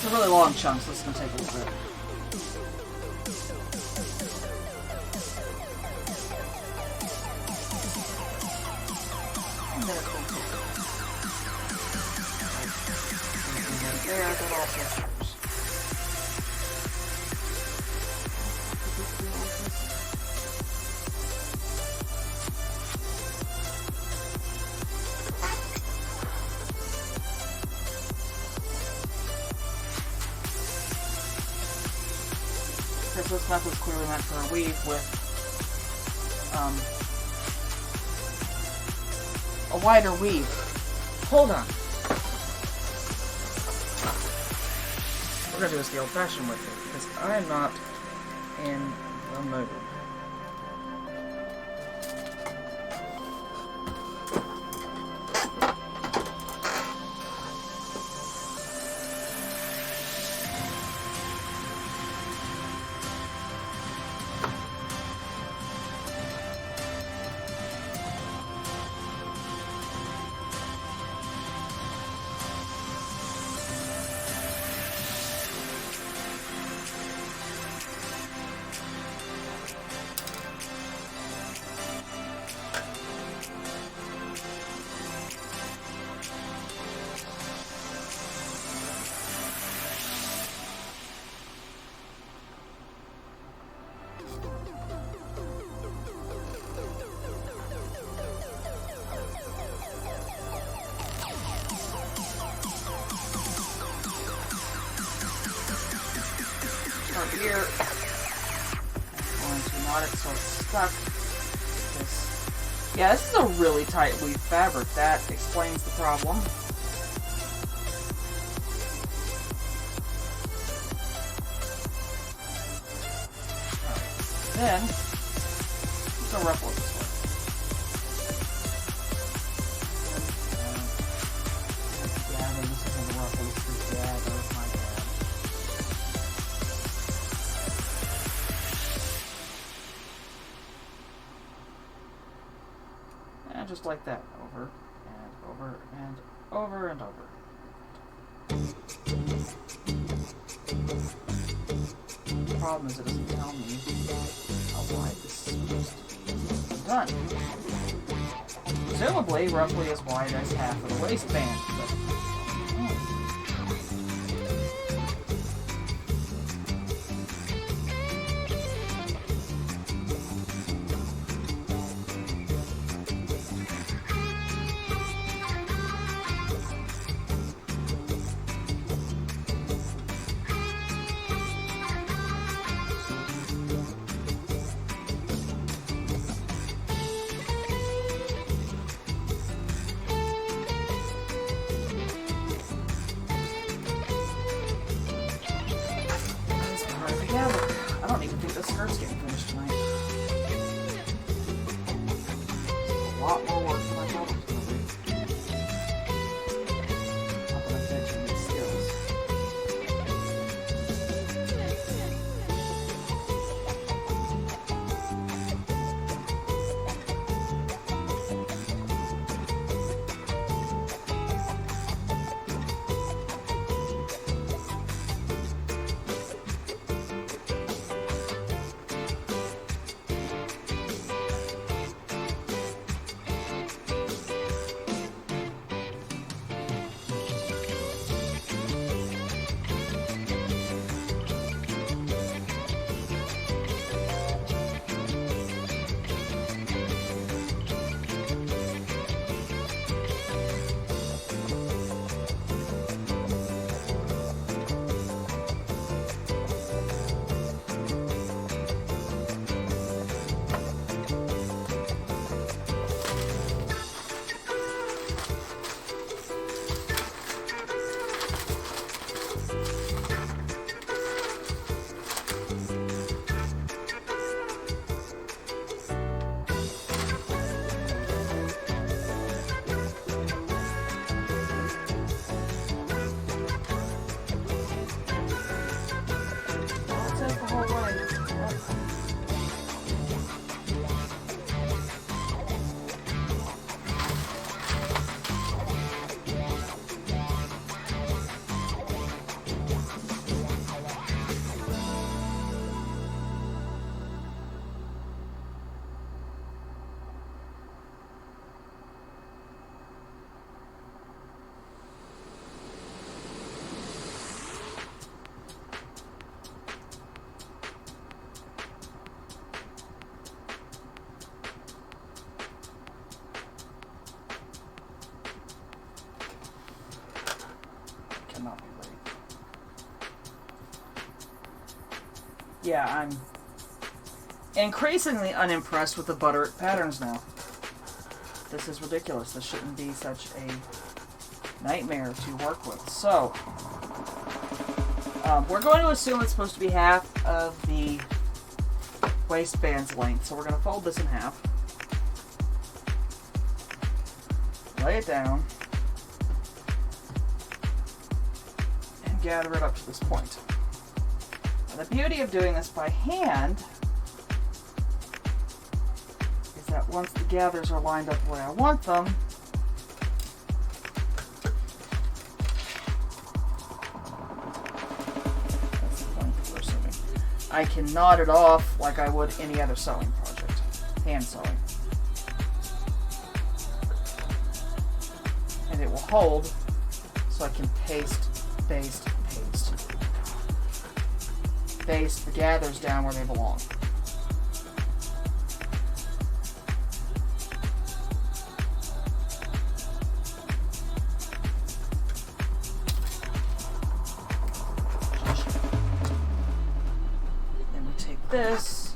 It's a really long chunk, so it's going to take a little bit. And then a cool there, that also serves. Because this method is clearly meant for a weave with a wider weave. Hold on. We're going to do this the old-fashioned way, because I'm not in the mood. Here, I'm going to knot it so it's stuck. Yeah, this is a really tight weave fabric. That explains the problem. Then, I'm going to ruffle it this way. Yeah, this isn't a ruffle, it's pretty bad. That was my bad. Just like that, over and over and over and over. The problem is it doesn't tell me how wide this is supposed to be done. Presumably roughly as wide as half of the waistband. But, I don't even think this skirt's getting finished tonight. A lot more work than I thought it was going to be. Not that I'm mentioning these skills. yeah, I'm increasingly unimpressed with the Butterick patterns now. This is ridiculous. This shouldn't be such a nightmare to work with. So, we're going to assume it's supposed to be half of the waistband's length. So we're going to fold this in half. Lay it down. And gather it up to this point. Now, the beauty of doing this by hand is that once the gathers are lined up the way I want them, that's the point that we're assuming, I can knot it off like I would any other sewing project. Hand sewing. And it will hold so I can paste, baste, paste. Baste the gathers down where they belong. Then we take this.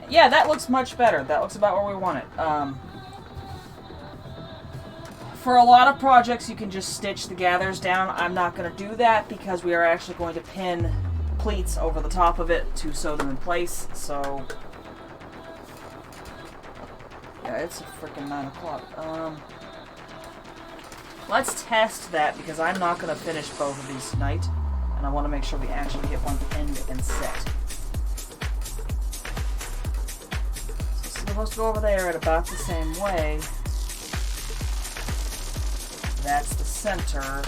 Yeah, that looks much better. That looks about where we want it. For a lot of projects, you can just stitch the gathers down. I'm not going to do that because we are actually going to pin pleats over the top of it to sew them in place. So, yeah, it's a freaking 9 o'clock. Let's test that because I'm not going to finish both of these tonight. And I want to make sure we actually get one pinned and set. So it's supposed to go over there at about the same way. That's the center.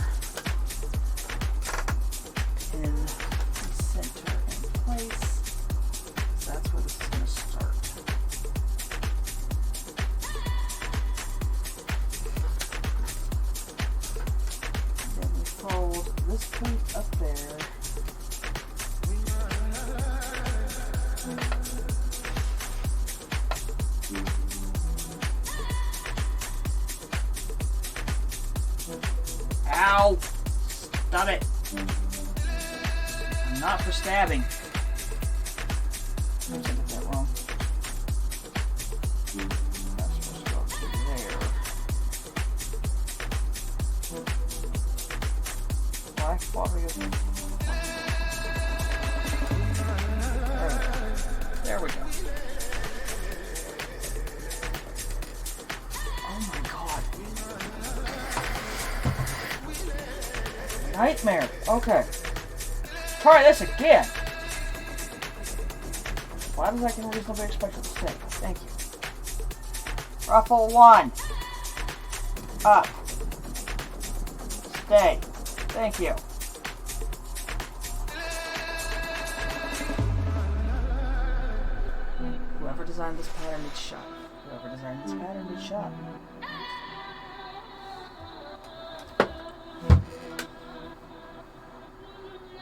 In the center in place. So that's where this is going to start. And then we fold this point up there. Ow! Stop it! I'm not for stabbing. I did that wrong. That's supposed to go through there. Why? What are you doing? There we go. Oh my god. Nightmare. Okay. Try this again. Why does I can reasonably expect it to stay? Thank you. Ruffle 1. Up. Stay. Thank you. Whoever designed this pattern needs shot. Whoever designed this pattern needs shot.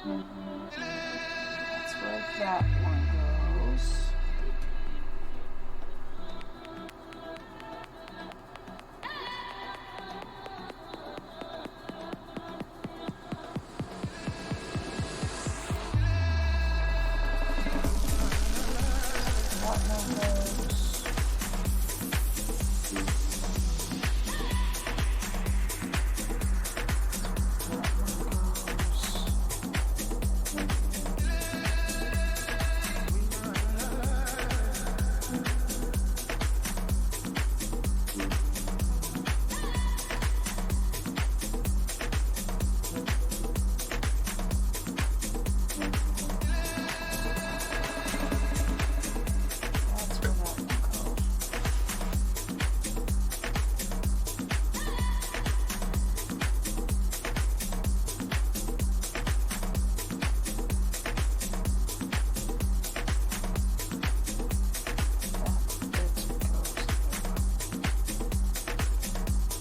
That's where that one goes. That one goes.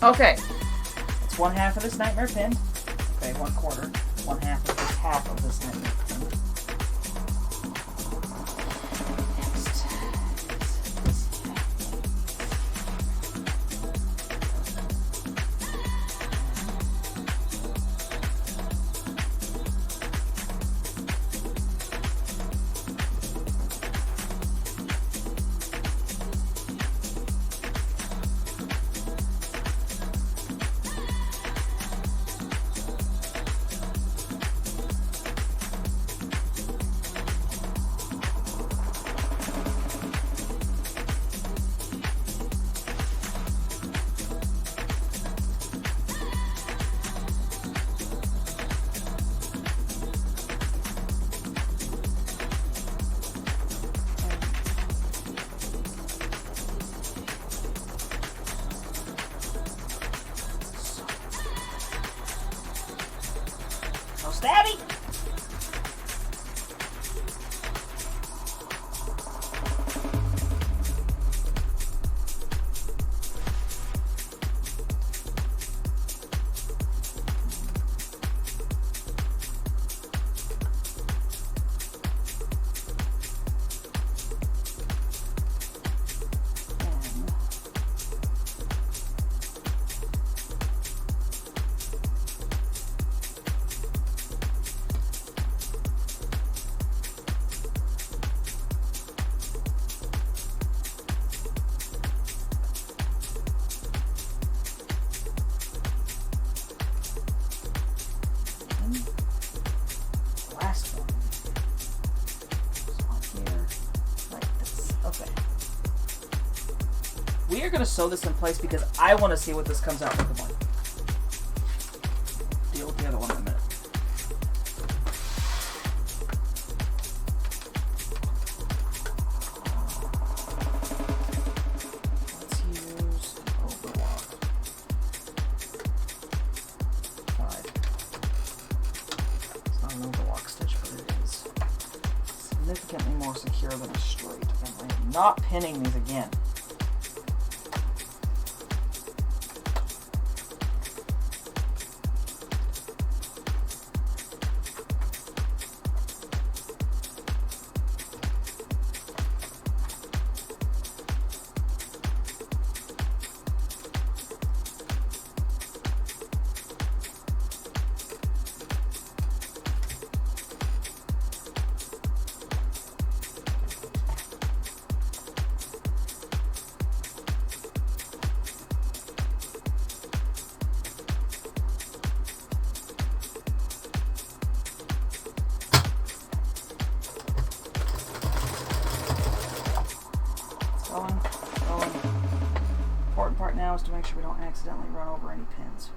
Okay, that's 1/2 of this nightmare pin. Okay, 1/4. 1/2 of this half of this nightmare pin. Next. Stabby! Last one. This one here, like this. Okay. We are going to sew this in place because I want to see what this comes out looking like. Deal with the other one in a minute. Let's use an overlock. 5. It's not an overlock stitch, but it is significantly more secure than a straight. And I'm not pinning these again. Going. Important part now is to make sure we don't accidentally run over any pins.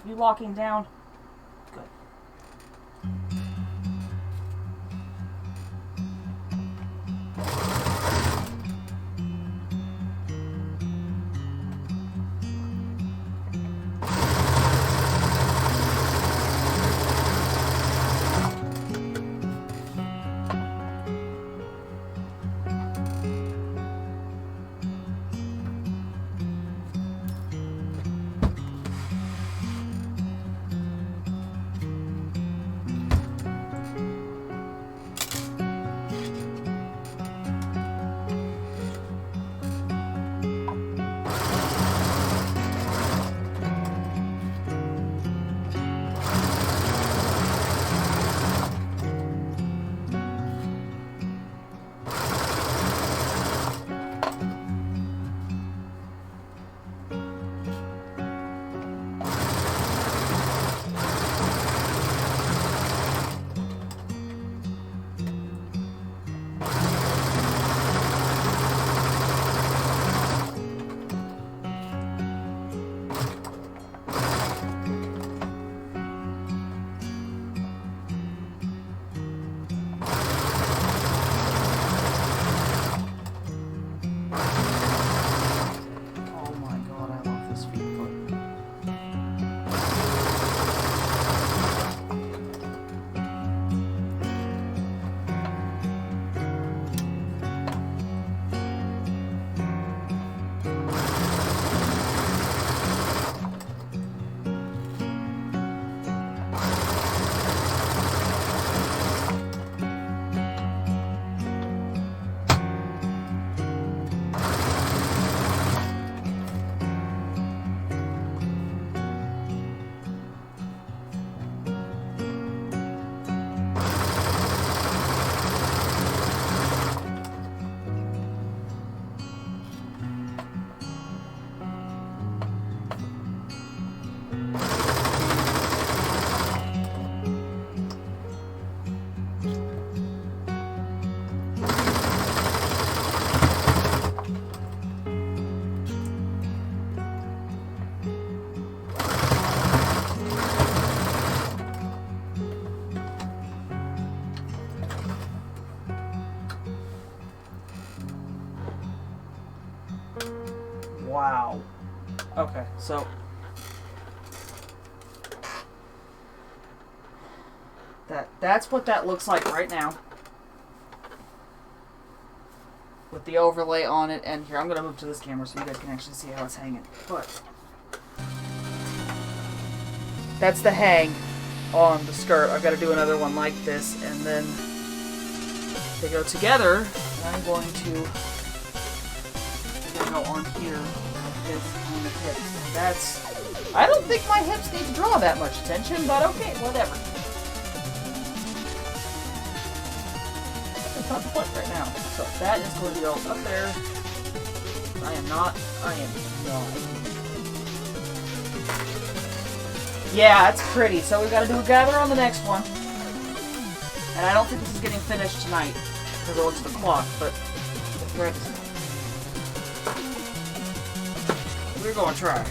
You locking down? Good. Wow. Okay, so that's what that looks like right now. With the overlay on it, and here, I'm going to move to this camera so you guys can actually see how it's hanging. But that's the hang on the skirt. I've got to do another one like this, and then they go together. And I'm going to go on here like this on the hips. And that's, I don't think my hips need to draw that much attention, but okay, whatever. It's not the point right now. So that is going to go up there. I am not. Yeah, it's pretty. So we've got to do a gather on the next one. And I don't think this is getting finished tonight because I looked at the clock, but the thread is... We're going to try.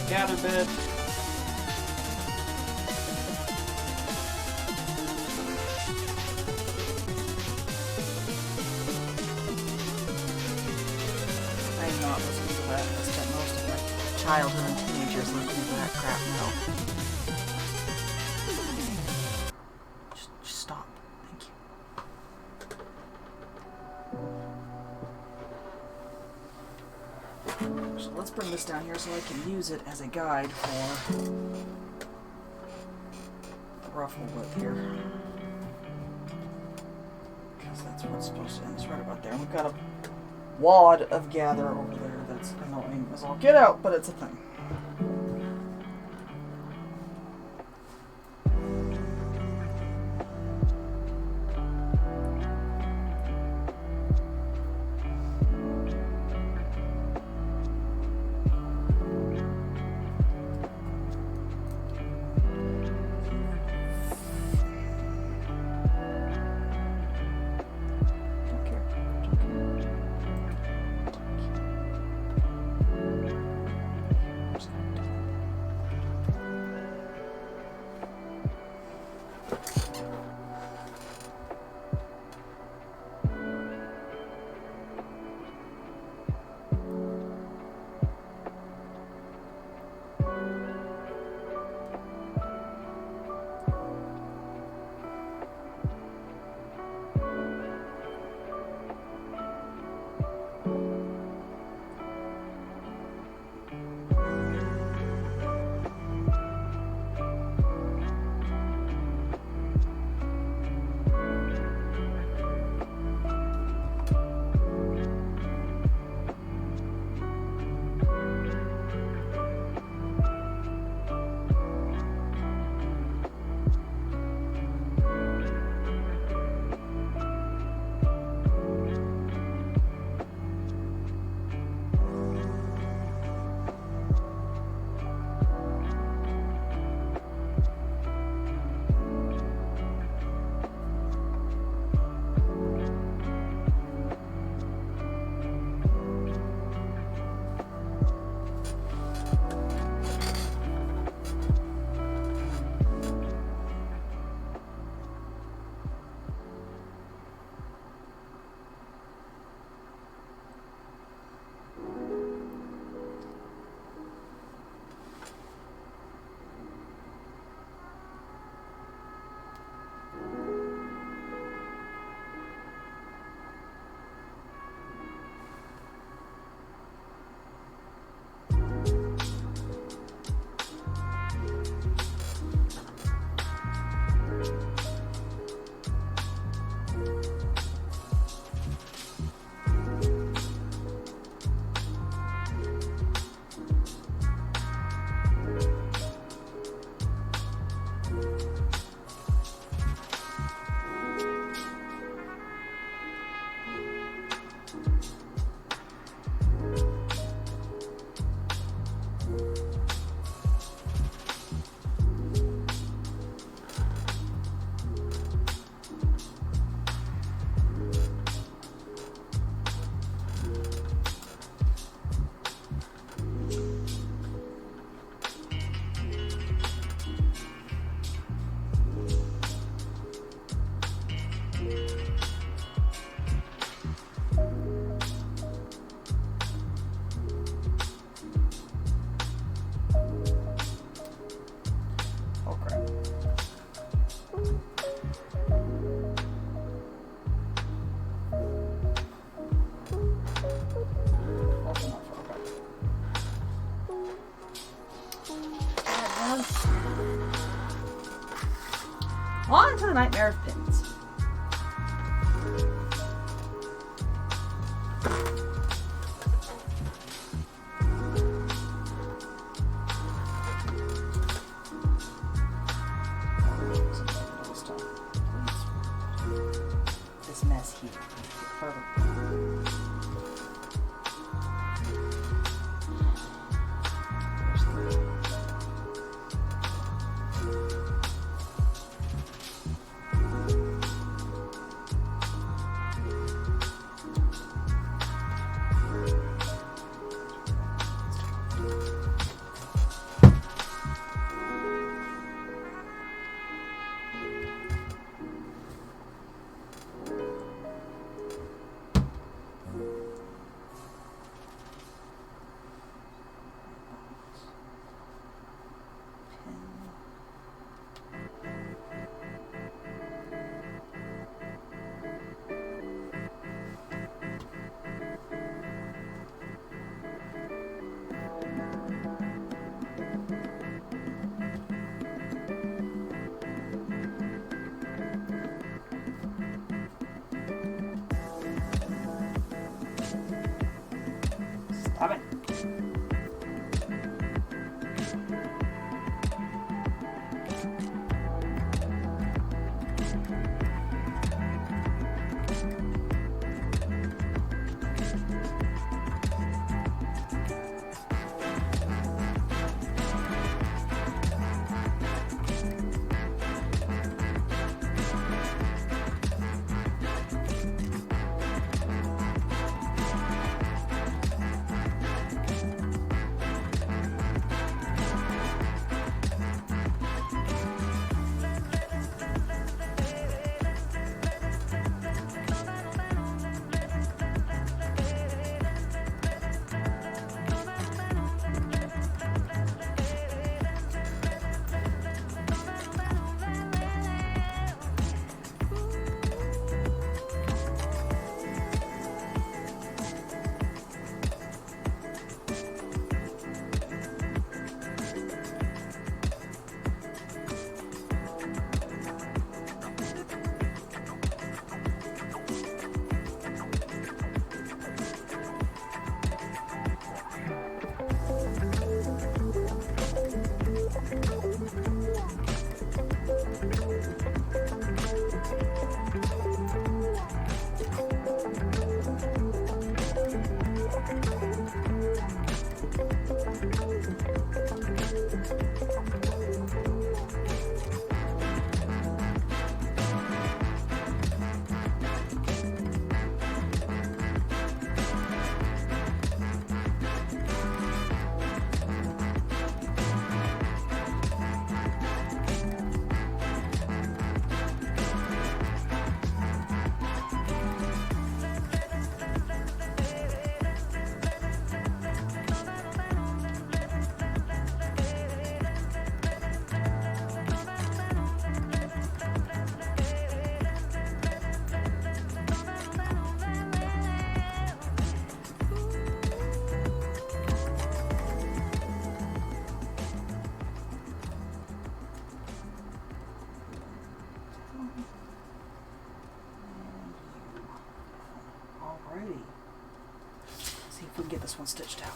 Gather bed. I am not listening to that. I spent most of my childhood and teenagers listening to that crap now. Just stop. Thank you. So let's bring this down here so I can use it as a guide for the ruffle width here. Because that's where it's supposed to end. It's right about there. And we've got a wad of gather over there that's annoying as all get out, but it's a thing. On to the Nightmare of Pins. This mess here. Perfect. Stop it. Alrighty. See if we can get this one stitched out.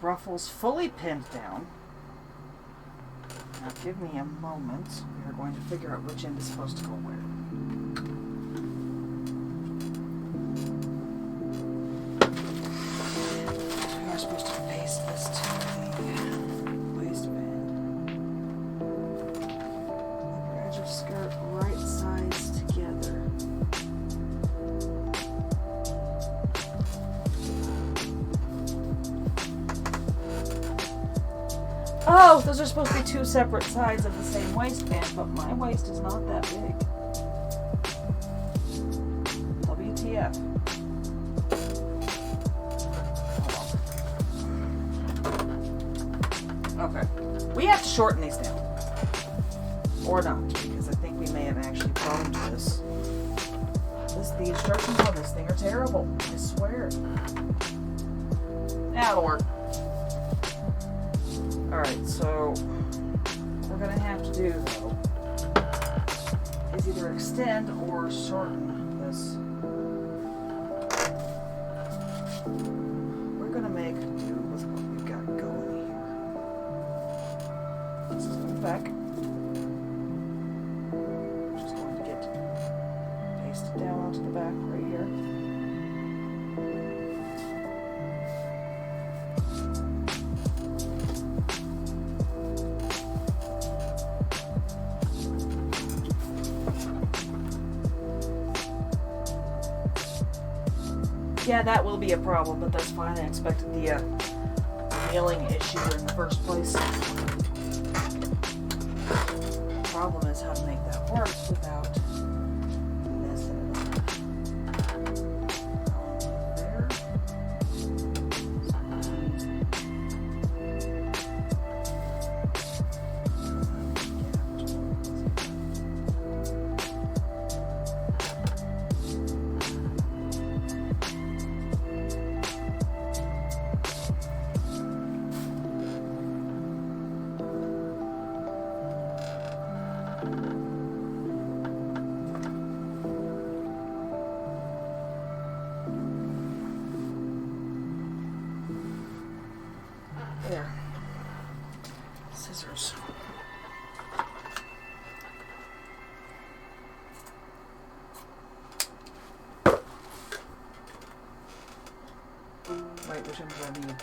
ruffles fully pinned down. Now give me a moment. We are going to figure out which end is supposed to go where. We are supposed to face this to the waistband. Upper edge of skirt, right sides together. Oh, those are supposed to be two separate sides of the same waistband, but my waist is not that big. WTF. Okay. We have to shorten these down. Or not, because I think we may have actually boned this. The instructions on this thing are terrible. I swear. That'll work. Alright, so what we're gonna have to do though is either extend or shorten this. We're gonna make do with what we've got going here. This is the back. Just going to get pasted down onto the back right here. Yeah, that will be a problem, but that's fine. I expected the kneeling issue in the first place. The problem is how to make that work without messing it up. There. There. Scissors. Wait, which one do I need?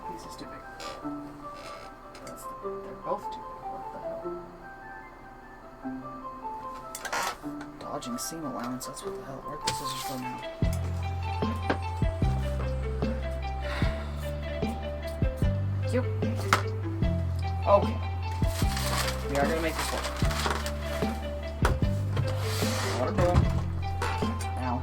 Piece is too big. They're both too big. What the hell? Dodging seam allowance, that's what the hell. Where'd the scissors go now? Yep. Okay. We are gonna make this work. Water boom. Ow.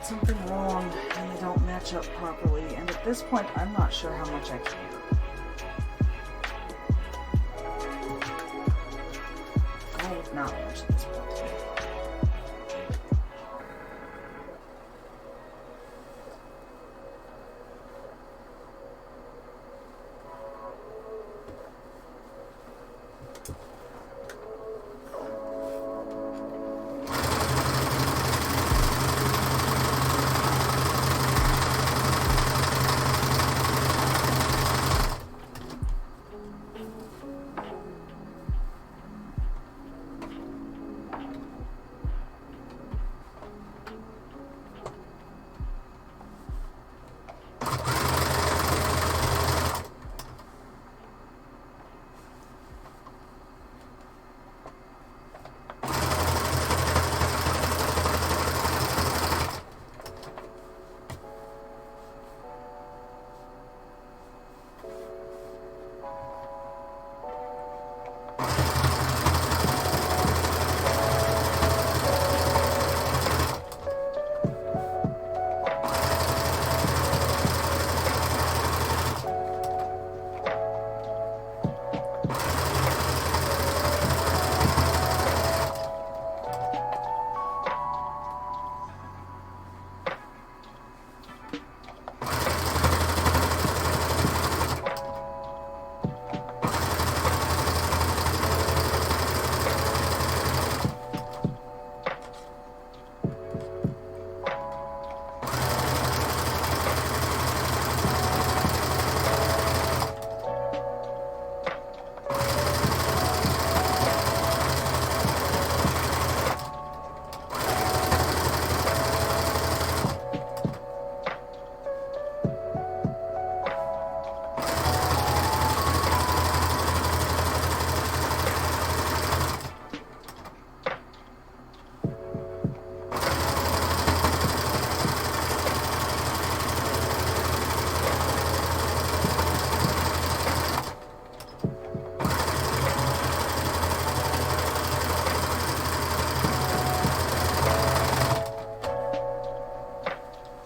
something wrong and they don't match up properly. And at this point, I'm not sure how much I care. I have not much at this point.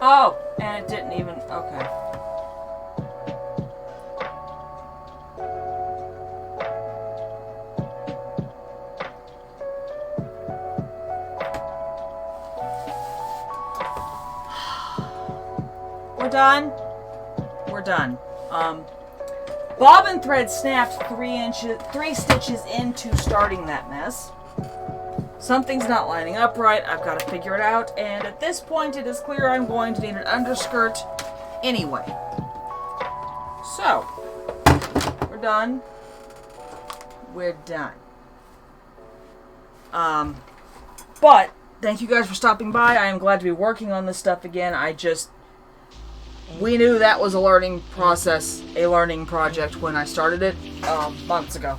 Oh, and it didn't even, okay. We're done. We're done. Bobbin thread snapped 3 stitches into starting that mess. Something's not lining up right. I've got to figure it out. And at this point, it is clear I'm going to need an underskirt anyway. So, we're done. We're done. But, thank you guys for stopping by. I am glad to be working on this stuff again. We knew that was a learning process, a learning project when I started it months ago.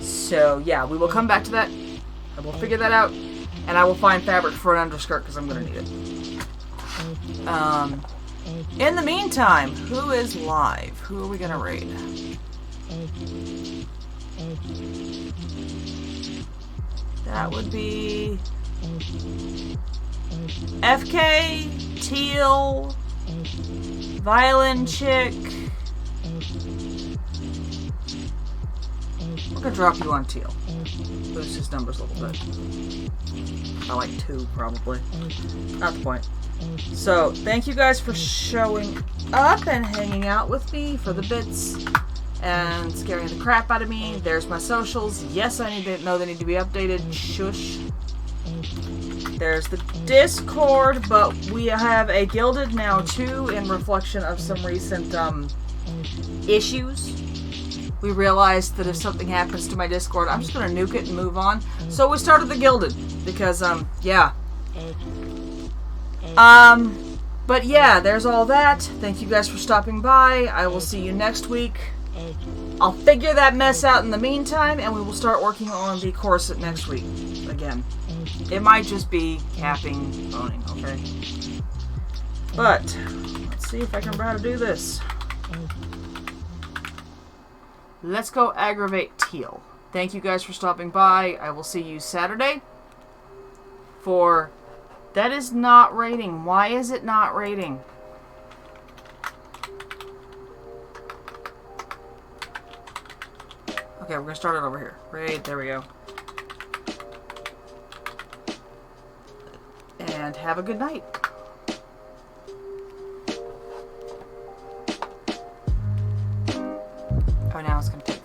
So, yeah, we will come back to that. I will figure that out, and I will find fabric for an underskirt because I'm going to need it. In the meantime, who is live? Who are we going to raid? That would be FK, Teal, Violin Chick. We're going to drop you on Teal. Boost his numbers a little bit. I like 2, probably. Not the point. So, thank you guys for showing up and hanging out with me for the bits and scaring the crap out of me. There's my socials. Yes, I need to know they need to be updated. Shush. There's the Discord, but we have a Gilded now, too, in reflection of some recent issues. We realized that if something happens to my Discord, I'm just going to nuke it and move on. So we started the Gilded, because, yeah. But yeah, there's all that. Thank you guys for stopping by. I will see you next week. I'll figure that mess out in the meantime, and we will start working on the corset next week. Again. It might just be capping, boning, okay? But, let's see if I can remember how to do this. Let's go aggravate Teal. Thank you guys for stopping by. I will see you Saturday for That is not rating. Why is it not rating? Okay, we're gonna start it over here. Raid, there we go. And have a good night. Oh, now it's gonna take